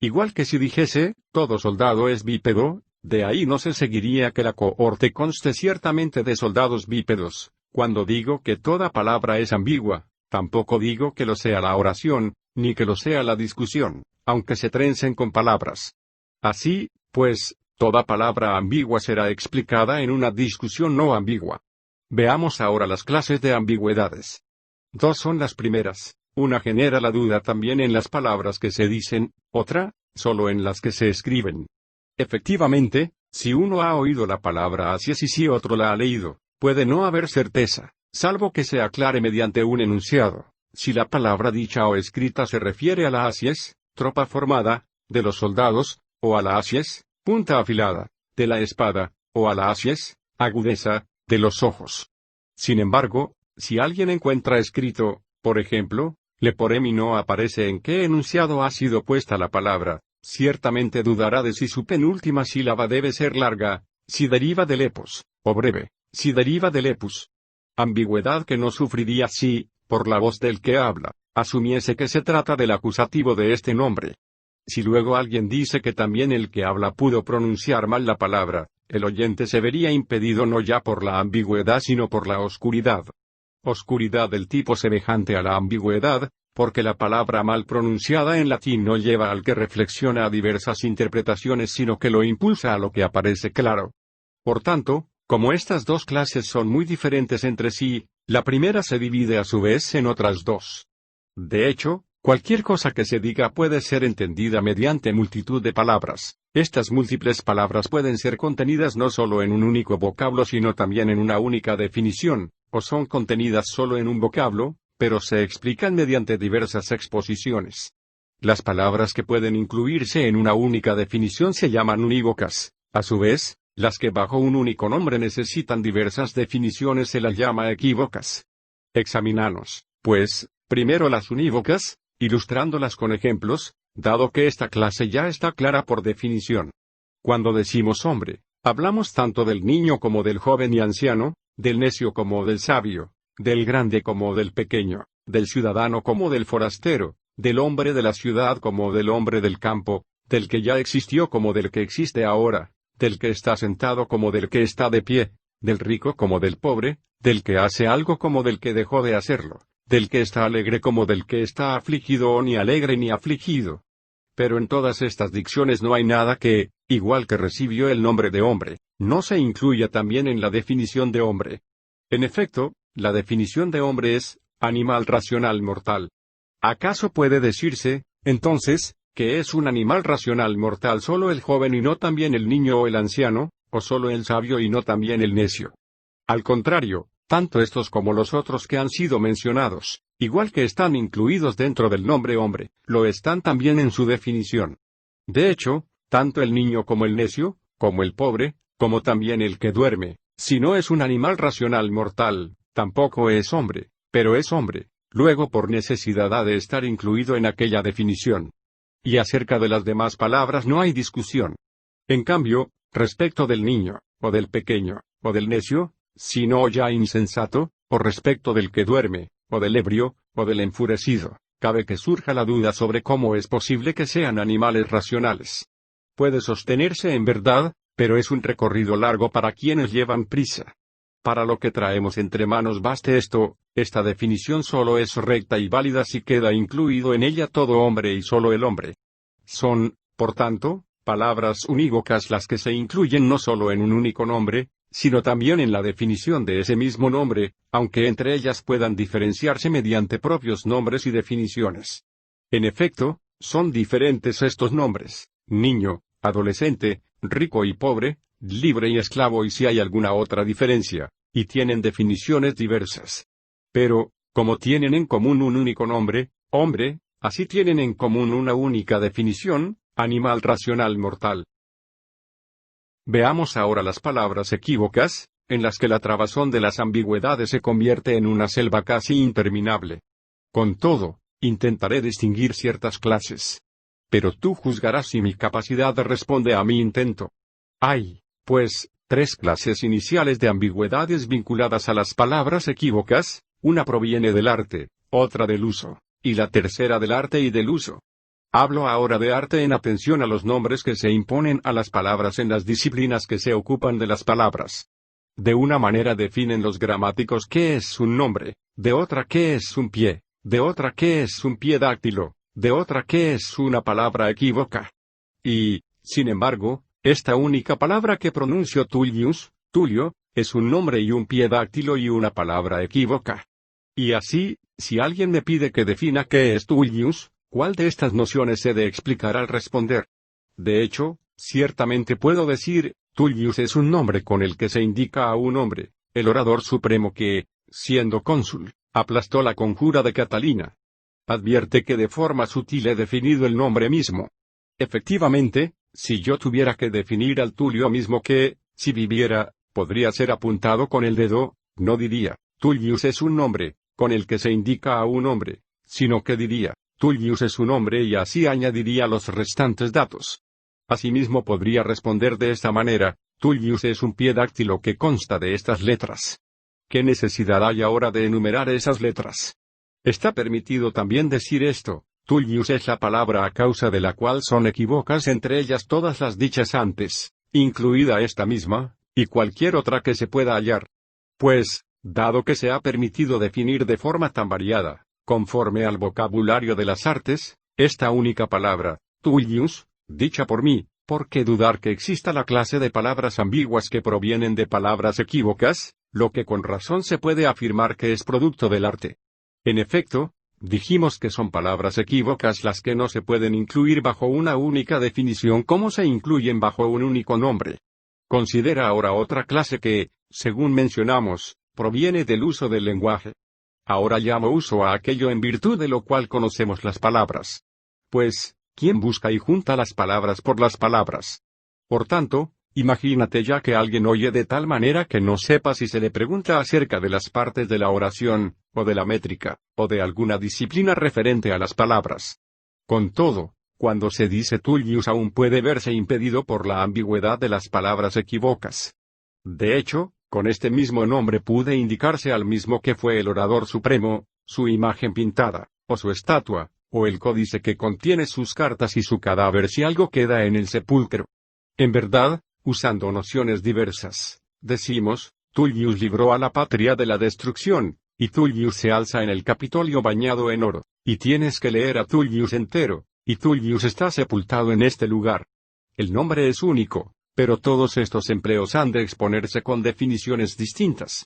Igual que si dijese, todo soldado es bípedo, de ahí no se seguiría que la cohorte conste ciertamente de soldados bípedos, Cuando digo que toda palabra es ambigua, tampoco digo que lo sea la oración, ni que lo sea la discusión, aunque se trencen con palabras. Así, pues, toda palabra ambigua será explicada en una discusión no ambigua. Veamos ahora las clases de ambigüedades. Dos son las primeras. Una genera la duda también en las palabras que se dicen, otra, solo en las que se escriben. Efectivamente, si uno ha oído la palabra así y si otro la ha leído, puede no haber certeza, salvo que se aclare mediante un enunciado, si la palabra dicha o escrita se refiere a la asies, tropa formada, de los soldados, o a la asies, punta afilada, de la espada, o a la asies, agudeza, de los ojos. Sin embargo, si alguien encuentra escrito, por ejemplo, leporem y no aparece en qué enunciado ha sido puesta la palabra, ciertamente dudará de si su penúltima sílaba debe ser larga, si deriva del epos, o breve, si deriva del epus. Ambigüedad que no sufriría si, por la voz del que habla, asumiese que se trata del acusativo de este nombre. Si luego alguien dice que también el que habla pudo pronunciar mal la palabra, el oyente se vería impedido no ya por la ambigüedad sino por la oscuridad. Oscuridad del tipo semejante a la ambigüedad, porque la palabra mal pronunciada en latín no lleva al que reflexiona a diversas interpretaciones sino que lo impulsa a lo que aparece claro. Por tanto, como estas dos clases son muy diferentes entre sí, la primera se divide a su vez en otras dos. De hecho, cualquier cosa que se diga puede ser entendida mediante multitud de palabras. Estas múltiples palabras pueden ser contenidas no solo en un único vocablo sino también en una única definición, o son contenidas solo en un vocablo, pero se explican mediante diversas exposiciones. Las palabras que pueden incluirse en una única definición se llaman unívocas. A su vez, las que bajo un único nombre necesitan diversas definiciones se las llama equívocas. Examinamos, pues, primero las unívocas, ilustrándolas con ejemplos, dado que esta clase ya está clara por definición. Cuando decimos hombre, hablamos tanto del niño como del joven y anciano, del necio como del sabio, del grande como del pequeño, del ciudadano como del forastero, del hombre de la ciudad como del hombre del campo, del que ya existió como del que existe ahora, del que está sentado como del que está de pie, del rico como del pobre, del que hace algo como del que dejó de hacerlo, del que está alegre como del que está afligido o ni alegre ni afligido. Pero en todas estas dicciones no hay nada que, igual que recibió el nombre de hombre, no se incluya también en la definición de hombre. En efecto, la definición de hombre es, animal racional mortal. ¿Acaso puede decirse, entonces, que es un animal racional mortal solo el joven y no también el niño o el anciano, o solo el sabio y no también el necio? Al contrario, tanto estos como los otros que han sido mencionados, igual que están incluidos dentro del nombre hombre, lo están también en su definición. De hecho, tanto el niño como el necio, como el pobre, como también el que duerme, si no es un animal racional mortal, tampoco es hombre, pero es hombre, luego por necesidad ha de estar incluido en aquella definición. Y acerca de las demás palabras no hay discusión. En cambio, respecto del niño, o del pequeño, o del necio, sino ya insensato, o respecto del que duerme, o del ebrio, o del enfurecido, cabe que surja la duda sobre cómo es posible que sean animales racionales. Puede sostenerse en verdad, pero es un recorrido largo para quienes llevan prisa. Para lo que traemos entre manos baste esto, esta definición solo es recta y válida si queda incluido en ella todo hombre y solo el hombre. Son, por tanto, palabras unívocas las que se incluyen no solo en un único nombre, sino también en la definición de ese mismo nombre, aunque entre ellas puedan diferenciarse mediante propios nombres y definiciones. En efecto, son diferentes estos nombres: niño, adolescente, rico y pobre, libre y esclavo y si hay alguna otra diferencia, y tienen definiciones diversas. Pero, como tienen en común un único nombre, hombre, así tienen en común una única definición, animal racional mortal. Veamos ahora las palabras equívocas, en las que la trabazón de las ambigüedades se convierte en una selva casi interminable. Con todo, intentaré distinguir ciertas clases. Pero tú juzgarás si mi capacidad responde a mi intento. Hay, pues, tres clases iniciales de ambigüedades vinculadas a las palabras equívocas: una proviene del arte, otra del uso, y la tercera del arte y del uso. Hablo ahora de arte en atención a los nombres que se imponen a las palabras en las disciplinas que se ocupan de las palabras. De una manera definen los gramáticos qué es un nombre, de otra qué es un pie, de otra qué es un pie dáctilo, de otra qué es una palabra equívoca. Y, sin embargo, esta única palabra que pronuncio Tullius, Tulio, es un nombre y un pie dáctilo y una palabra equívoca. Y así, si alguien me pide que defina qué es Tullius, ¿cuál de estas nociones he de explicar al responder? De hecho, ciertamente puedo decir, Tullius es un nombre con el que se indica a un hombre, el orador supremo que, siendo cónsul, aplastó la conjura de Catalina. Advierte que de forma sutil he definido el nombre mismo. Efectivamente, si yo tuviera que definir al Tulio mismo que, si viviera, podría ser apuntado con el dedo, no diría, Tullius es un nombre, con el que se indica a un hombre, sino que diría, Tullius es un hombre y así añadiría los restantes datos. Asimismo podría responder de esta manera, Tullius es un pie dáctilo que consta de estas letras. ¿Qué necesidad hay ahora de enumerar esas letras? Está permitido también decir esto, Tullius es la palabra a causa de la cual son equívocas entre ellas todas las dichas antes, incluida esta misma, y cualquier otra que se pueda hallar. Pues, dado que se ha permitido definir de forma tan variada, conforme al vocabulario de las artes, esta única palabra, Tullius, dicha por mí, ¿por qué dudar que exista la clase de palabras ambiguas que provienen de palabras equívocas, lo que con razón se puede afirmar que es producto del arte? En efecto, dijimos que son palabras equívocas las que no se pueden incluir bajo una única definición como se incluyen bajo un único nombre. Considera ahora otra clase que, según mencionamos, proviene del uso del lenguaje. Ahora llamo uso a aquello en virtud de lo cual conocemos las palabras. Pues, ¿quién busca y junta las palabras por las palabras? Por tanto, imagínate ya que alguien oye de tal manera que no sepa si se le pregunta acerca de las partes de la oración, o de la métrica, o de alguna disciplina referente a las palabras. Con todo, cuando se dice Tullius aún puede verse impedido por la ambigüedad de las palabras equívocas. De hecho, con este mismo nombre pude indicarse al mismo que fue el orador supremo, su imagen pintada, o su estatua, o el códice que contiene sus cartas y su cadáver si algo queda en el sepulcro. En verdad, usando nociones diversas, decimos, Tullius libró a la patria de la destrucción, y Tullius se alza en el Capitolio bañado en oro, y tienes que leer a Tullius entero, y Tullius está sepultado en este lugar. El nombre es único, pero todos estos empleos han de exponerse con definiciones distintas.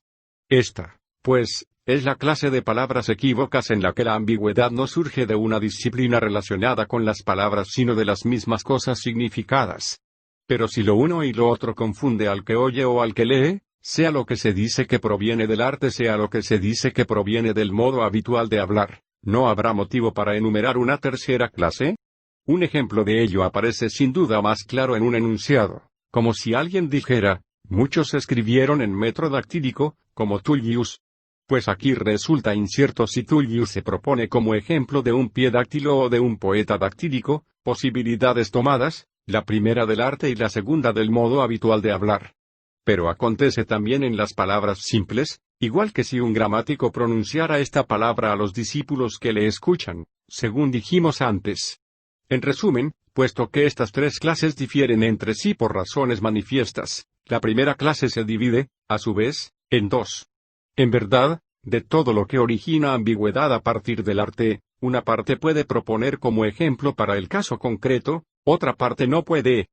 Esta, pues, es la clase de palabras equívocas en la que la ambigüedad no surge de una disciplina relacionada con las palabras sino de las mismas cosas significadas. Pero si lo uno y lo otro confunde al que oye o al que lee, sea lo que se dice que proviene del arte sea lo que se dice que proviene del modo habitual de hablar, ¿no habrá motivo para enumerar una tercera clase? Un ejemplo de ello aparece sin duda más claro en un enunciado, como si alguien dijera, muchos escribieron en metro dactílico, como Tullius. Pues aquí resulta incierto si Tullius se propone como ejemplo de un pie dáctilo o de un poeta dactílico, posibilidades tomadas, la primera del arte y la segunda del modo habitual de hablar. Pero acontece también en las palabras simples, igual que si un gramático pronunciara esta palabra a los discípulos que le escuchan, según dijimos antes. En resumen, puesto que estas tres clases difieren entre sí por razones manifiestas, la primera clase se divide, a su vez, en dos. En verdad, de todo lo que origina ambigüedad a partir del arte, una parte puede proponer como ejemplo para el caso concreto, otra parte no puede.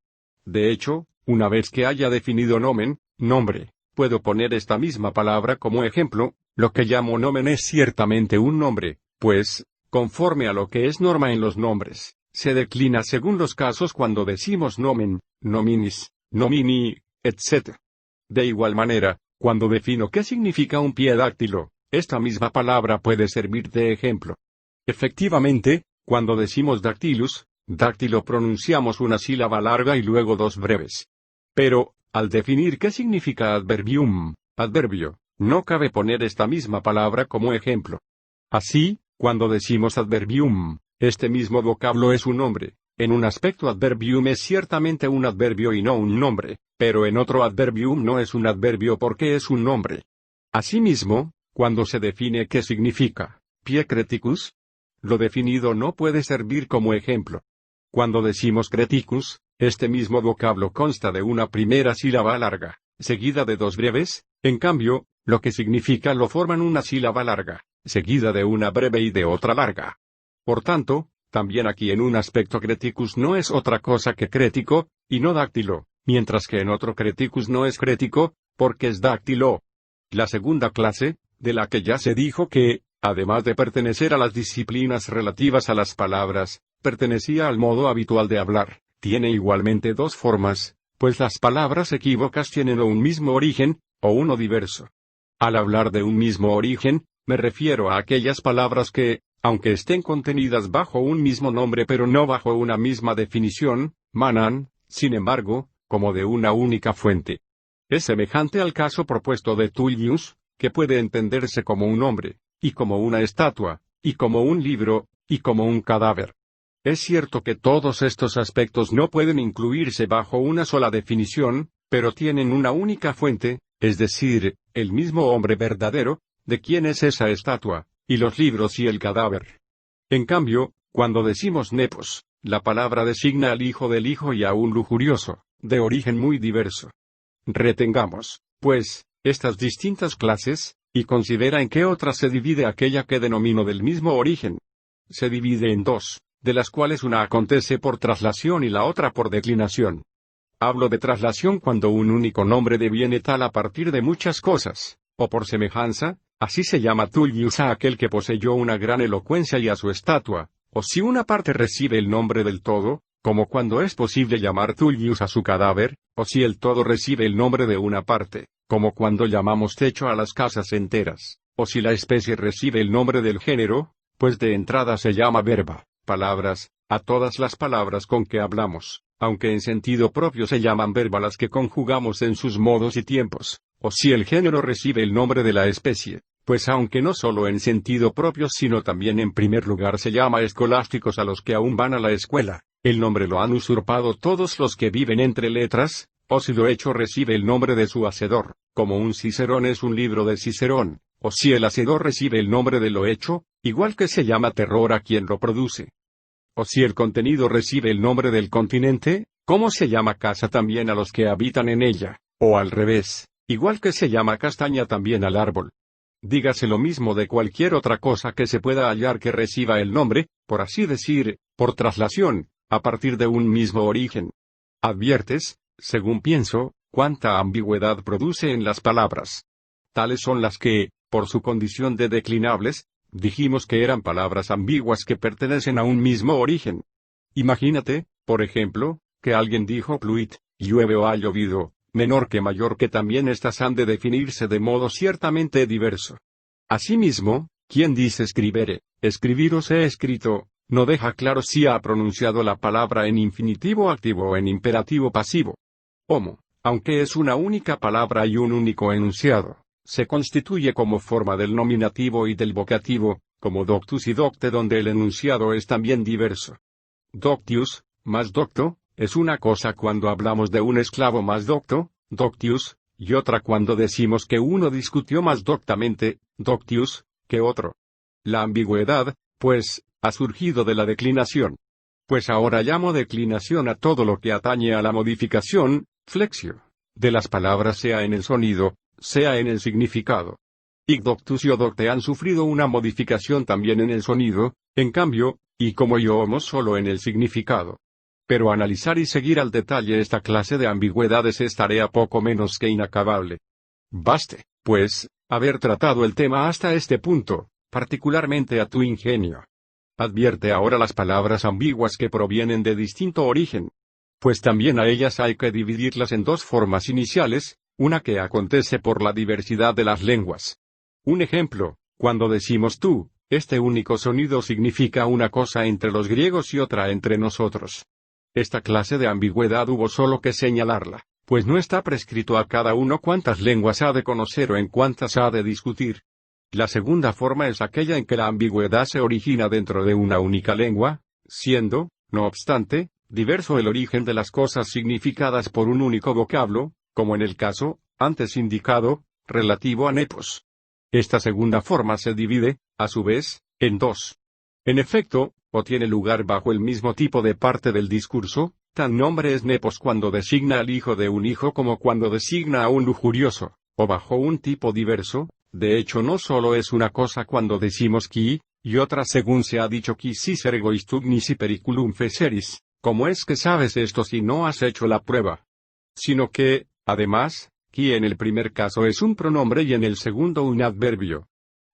De hecho, una vez que haya definido nomen, nombre, puedo poner esta misma palabra como ejemplo, lo que llamo nomen es ciertamente un nombre, pues, conforme a lo que es norma en los nombres, se declina según los casos cuando decimos nomen, nominis, nomini, etc. De igual manera, cuando defino qué significa un pie dáctilo, esta misma palabra puede servir de ejemplo. Efectivamente, cuando decimos dactylus, dáctilo pronunciamos una sílaba larga y luego dos breves. Pero, al definir qué significa adverbium, adverbio, no cabe poner esta misma palabra como ejemplo. Así, cuando decimos adverbium, este mismo vocablo es un nombre. En un aspecto adverbium es ciertamente un adverbio y no un nombre, pero en otro adverbium no es un adverbio porque es un nombre. Asimismo, cuando se define qué significa pie creticus, lo definido no puede servir como ejemplo. Cuando decimos creticus, este mismo vocablo consta de una primera sílaba larga, seguida de dos breves, en cambio, lo que significa lo forman una sílaba larga, seguida de una breve y de otra larga. Por tanto, también aquí en un aspecto creticus no es otra cosa que crético, y no dáctilo, mientras que en otro creticus no es crético, porque es dáctilo. La segunda clase, de la que ya se dijo que, además de pertenecer a las disciplinas relativas a las palabras, pertenecía al modo habitual de hablar, tiene igualmente dos formas, pues las palabras equívocas tienen o un mismo origen, o uno diverso. Al hablar de un mismo origen, me refiero a aquellas palabras que, aunque estén contenidas bajo un mismo nombre pero no bajo una misma definición, manan, sin embargo, como de una única fuente. Es semejante al caso propuesto de Tullius, que puede entenderse como un hombre, y como una estatua, y como un libro, y como un cadáver. Es cierto que todos estos aspectos no pueden incluirse bajo una sola definición, pero tienen una única fuente, es decir, el mismo hombre verdadero, de quien es esa estatua, y los libros y el cadáver. En cambio, cuando decimos nepos, la palabra designa al hijo del hijo y a un lujurioso, de origen muy diverso. Retengamos, pues, estas distintas clases, y considera en qué otras se divide aquella que denomino del mismo origen. Se divide en dos, de las cuales una acontece por traslación y la otra por declinación. Hablo de traslación cuando un único nombre deviene tal a partir de muchas cosas, o por semejanza, así se llama Tullius a aquel que poseyó una gran elocuencia y a su estatua, o si una parte recibe el nombre del todo, como cuando es posible llamar Tullius a su cadáver, o si el todo recibe el nombre de una parte, como cuando llamamos techo a las casas enteras, o si la especie recibe el nombre del género, pues de entrada se llama verba, palabras, a todas las palabras con que hablamos, aunque en sentido propio se llaman verba las que conjugamos en sus modos y tiempos, o si el género recibe el nombre de la especie, pues aunque no solo en sentido propio sino también en primer lugar se llama escolásticos a los que aún van a la escuela, el nombre lo han usurpado todos los que viven entre letras, o si lo hecho recibe el nombre de su hacedor, como un Cicerón es un libro de Cicerón, o si el hacedor recibe el nombre de lo hecho, igual que se llama terror a quien lo produce. O si el contenido recibe el nombre del continente, ¿cómo se llama casa también a los que habitan en ella? O al revés, igual que se llama castaña también al árbol. Dígase lo mismo de cualquier otra cosa que se pueda hallar que reciba el nombre, por así decir, por traslación, a partir de un mismo origen. Adviertes, según pienso, cuánta ambigüedad produce en las palabras. Tales son las que, por su condición de declinables, dijimos que eran palabras ambiguas que pertenecen a un mismo origen. Imagínate, por ejemplo, que alguien dijo pluit, llueve o ha llovido, menor que mayor que también éstas han de definirse de modo ciertamente diverso. Asimismo, quien dice escribere, escribiros he escrito, no deja claro si ha pronunciado la palabra en infinitivo activo o en imperativo pasivo. Homo, aunque es una única palabra y un único enunciado, se constituye como forma del nominativo y del vocativo, como doctus y docte donde el enunciado es también diverso. Doctius, más docto, es una cosa cuando hablamos de un esclavo más docto, doctius, y otra cuando decimos que uno discutió más doctamente, doctius, que otro. La ambigüedad, pues, ha surgido de la declinación. Pues ahora llamo declinación a todo lo que atañe a la modificación, flexio, de las palabras sea en el sonido, sea en el significado. Y doctus y docte han sufrido una modificación también en el sonido, en cambio, y como yo homo solo en el significado. Pero analizar y seguir al detalle esta clase de ambigüedades es tarea poco menos que inacabable. Baste, pues, haber tratado el tema hasta este punto, particularmente a tu ingenio. Advierte ahora las palabras ambiguas que provienen de distinto origen. Pues también a ellas hay que dividirlas en dos formas iniciales, una que acontece por la diversidad de las lenguas. Un ejemplo, cuando decimos tú, este único sonido significa una cosa entre los griegos y otra entre nosotros. Esta clase de ambigüedad hubo solo que señalarla, pues no está prescrito a cada uno cuántas lenguas ha de conocer o en cuántas ha de discutir. La segunda forma es aquella en que la ambigüedad se origina dentro de una única lengua, siendo, no obstante, diverso el origen de las cosas significadas por un único vocablo, como en el caso, antes indicado, relativo a nepos. Esta segunda forma se divide, a su vez, en dos. En efecto, o tiene lugar bajo el mismo tipo de parte del discurso, Tan nombre es nepos cuando designa al hijo de un hijo como cuando designa a un lujurioso, o bajo un tipo diverso. De hecho no solo es una cosa cuando decimos qui, y otra según se ha dicho quis ergo istug nisi periculum feceris, ¿cómo es que sabes esto si no has hecho la prueba? Sino que, además, qui en el primer caso es un pronombre y en el segundo un adverbio.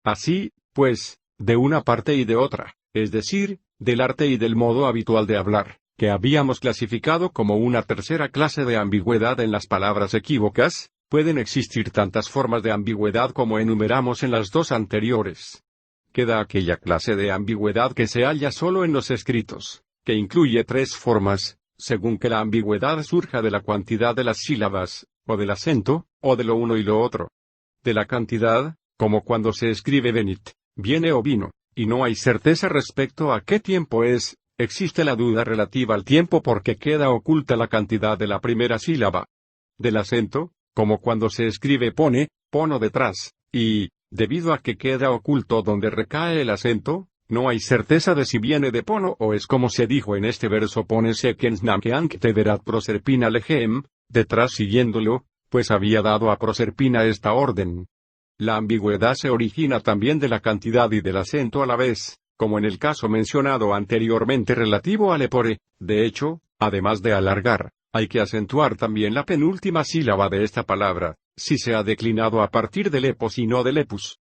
Así, pues, de una parte y de otra, es decir, del arte y del modo habitual de hablar, que habíamos clasificado como una tercera clase de ambigüedad en las palabras equívocas, pueden existir tantas formas de ambigüedad como enumeramos en las dos anteriores. Queda aquella clase de ambigüedad que se halla solo en los escritos, que incluye tres formas, según que la ambigüedad surja de la cantidad de las sílabas, o del acento, o de lo uno y lo otro. De la cantidad, como cuando se escribe venit, viene o vino, y no hay certeza respecto a qué tiempo es, existe la duda relativa al tiempo porque queda oculta la cantidad de la primera sílaba. Del acento, como cuando se escribe pone, pono detrás, y, debido a que queda oculto donde recae el acento, no hay certeza de si viene de pono o es como se dijo en este verso pone sekens nam que anc te verat proserpina legem, detrás siguiéndolo, pues había dado a Proserpina esta orden. La ambigüedad se origina también de la cantidad y del acento a la vez, como en el caso mencionado anteriormente relativo al epore. De hecho, además de alargar, hay que acentuar también la penúltima sílaba de esta palabra, si se ha declinado a partir del epos y no del epus.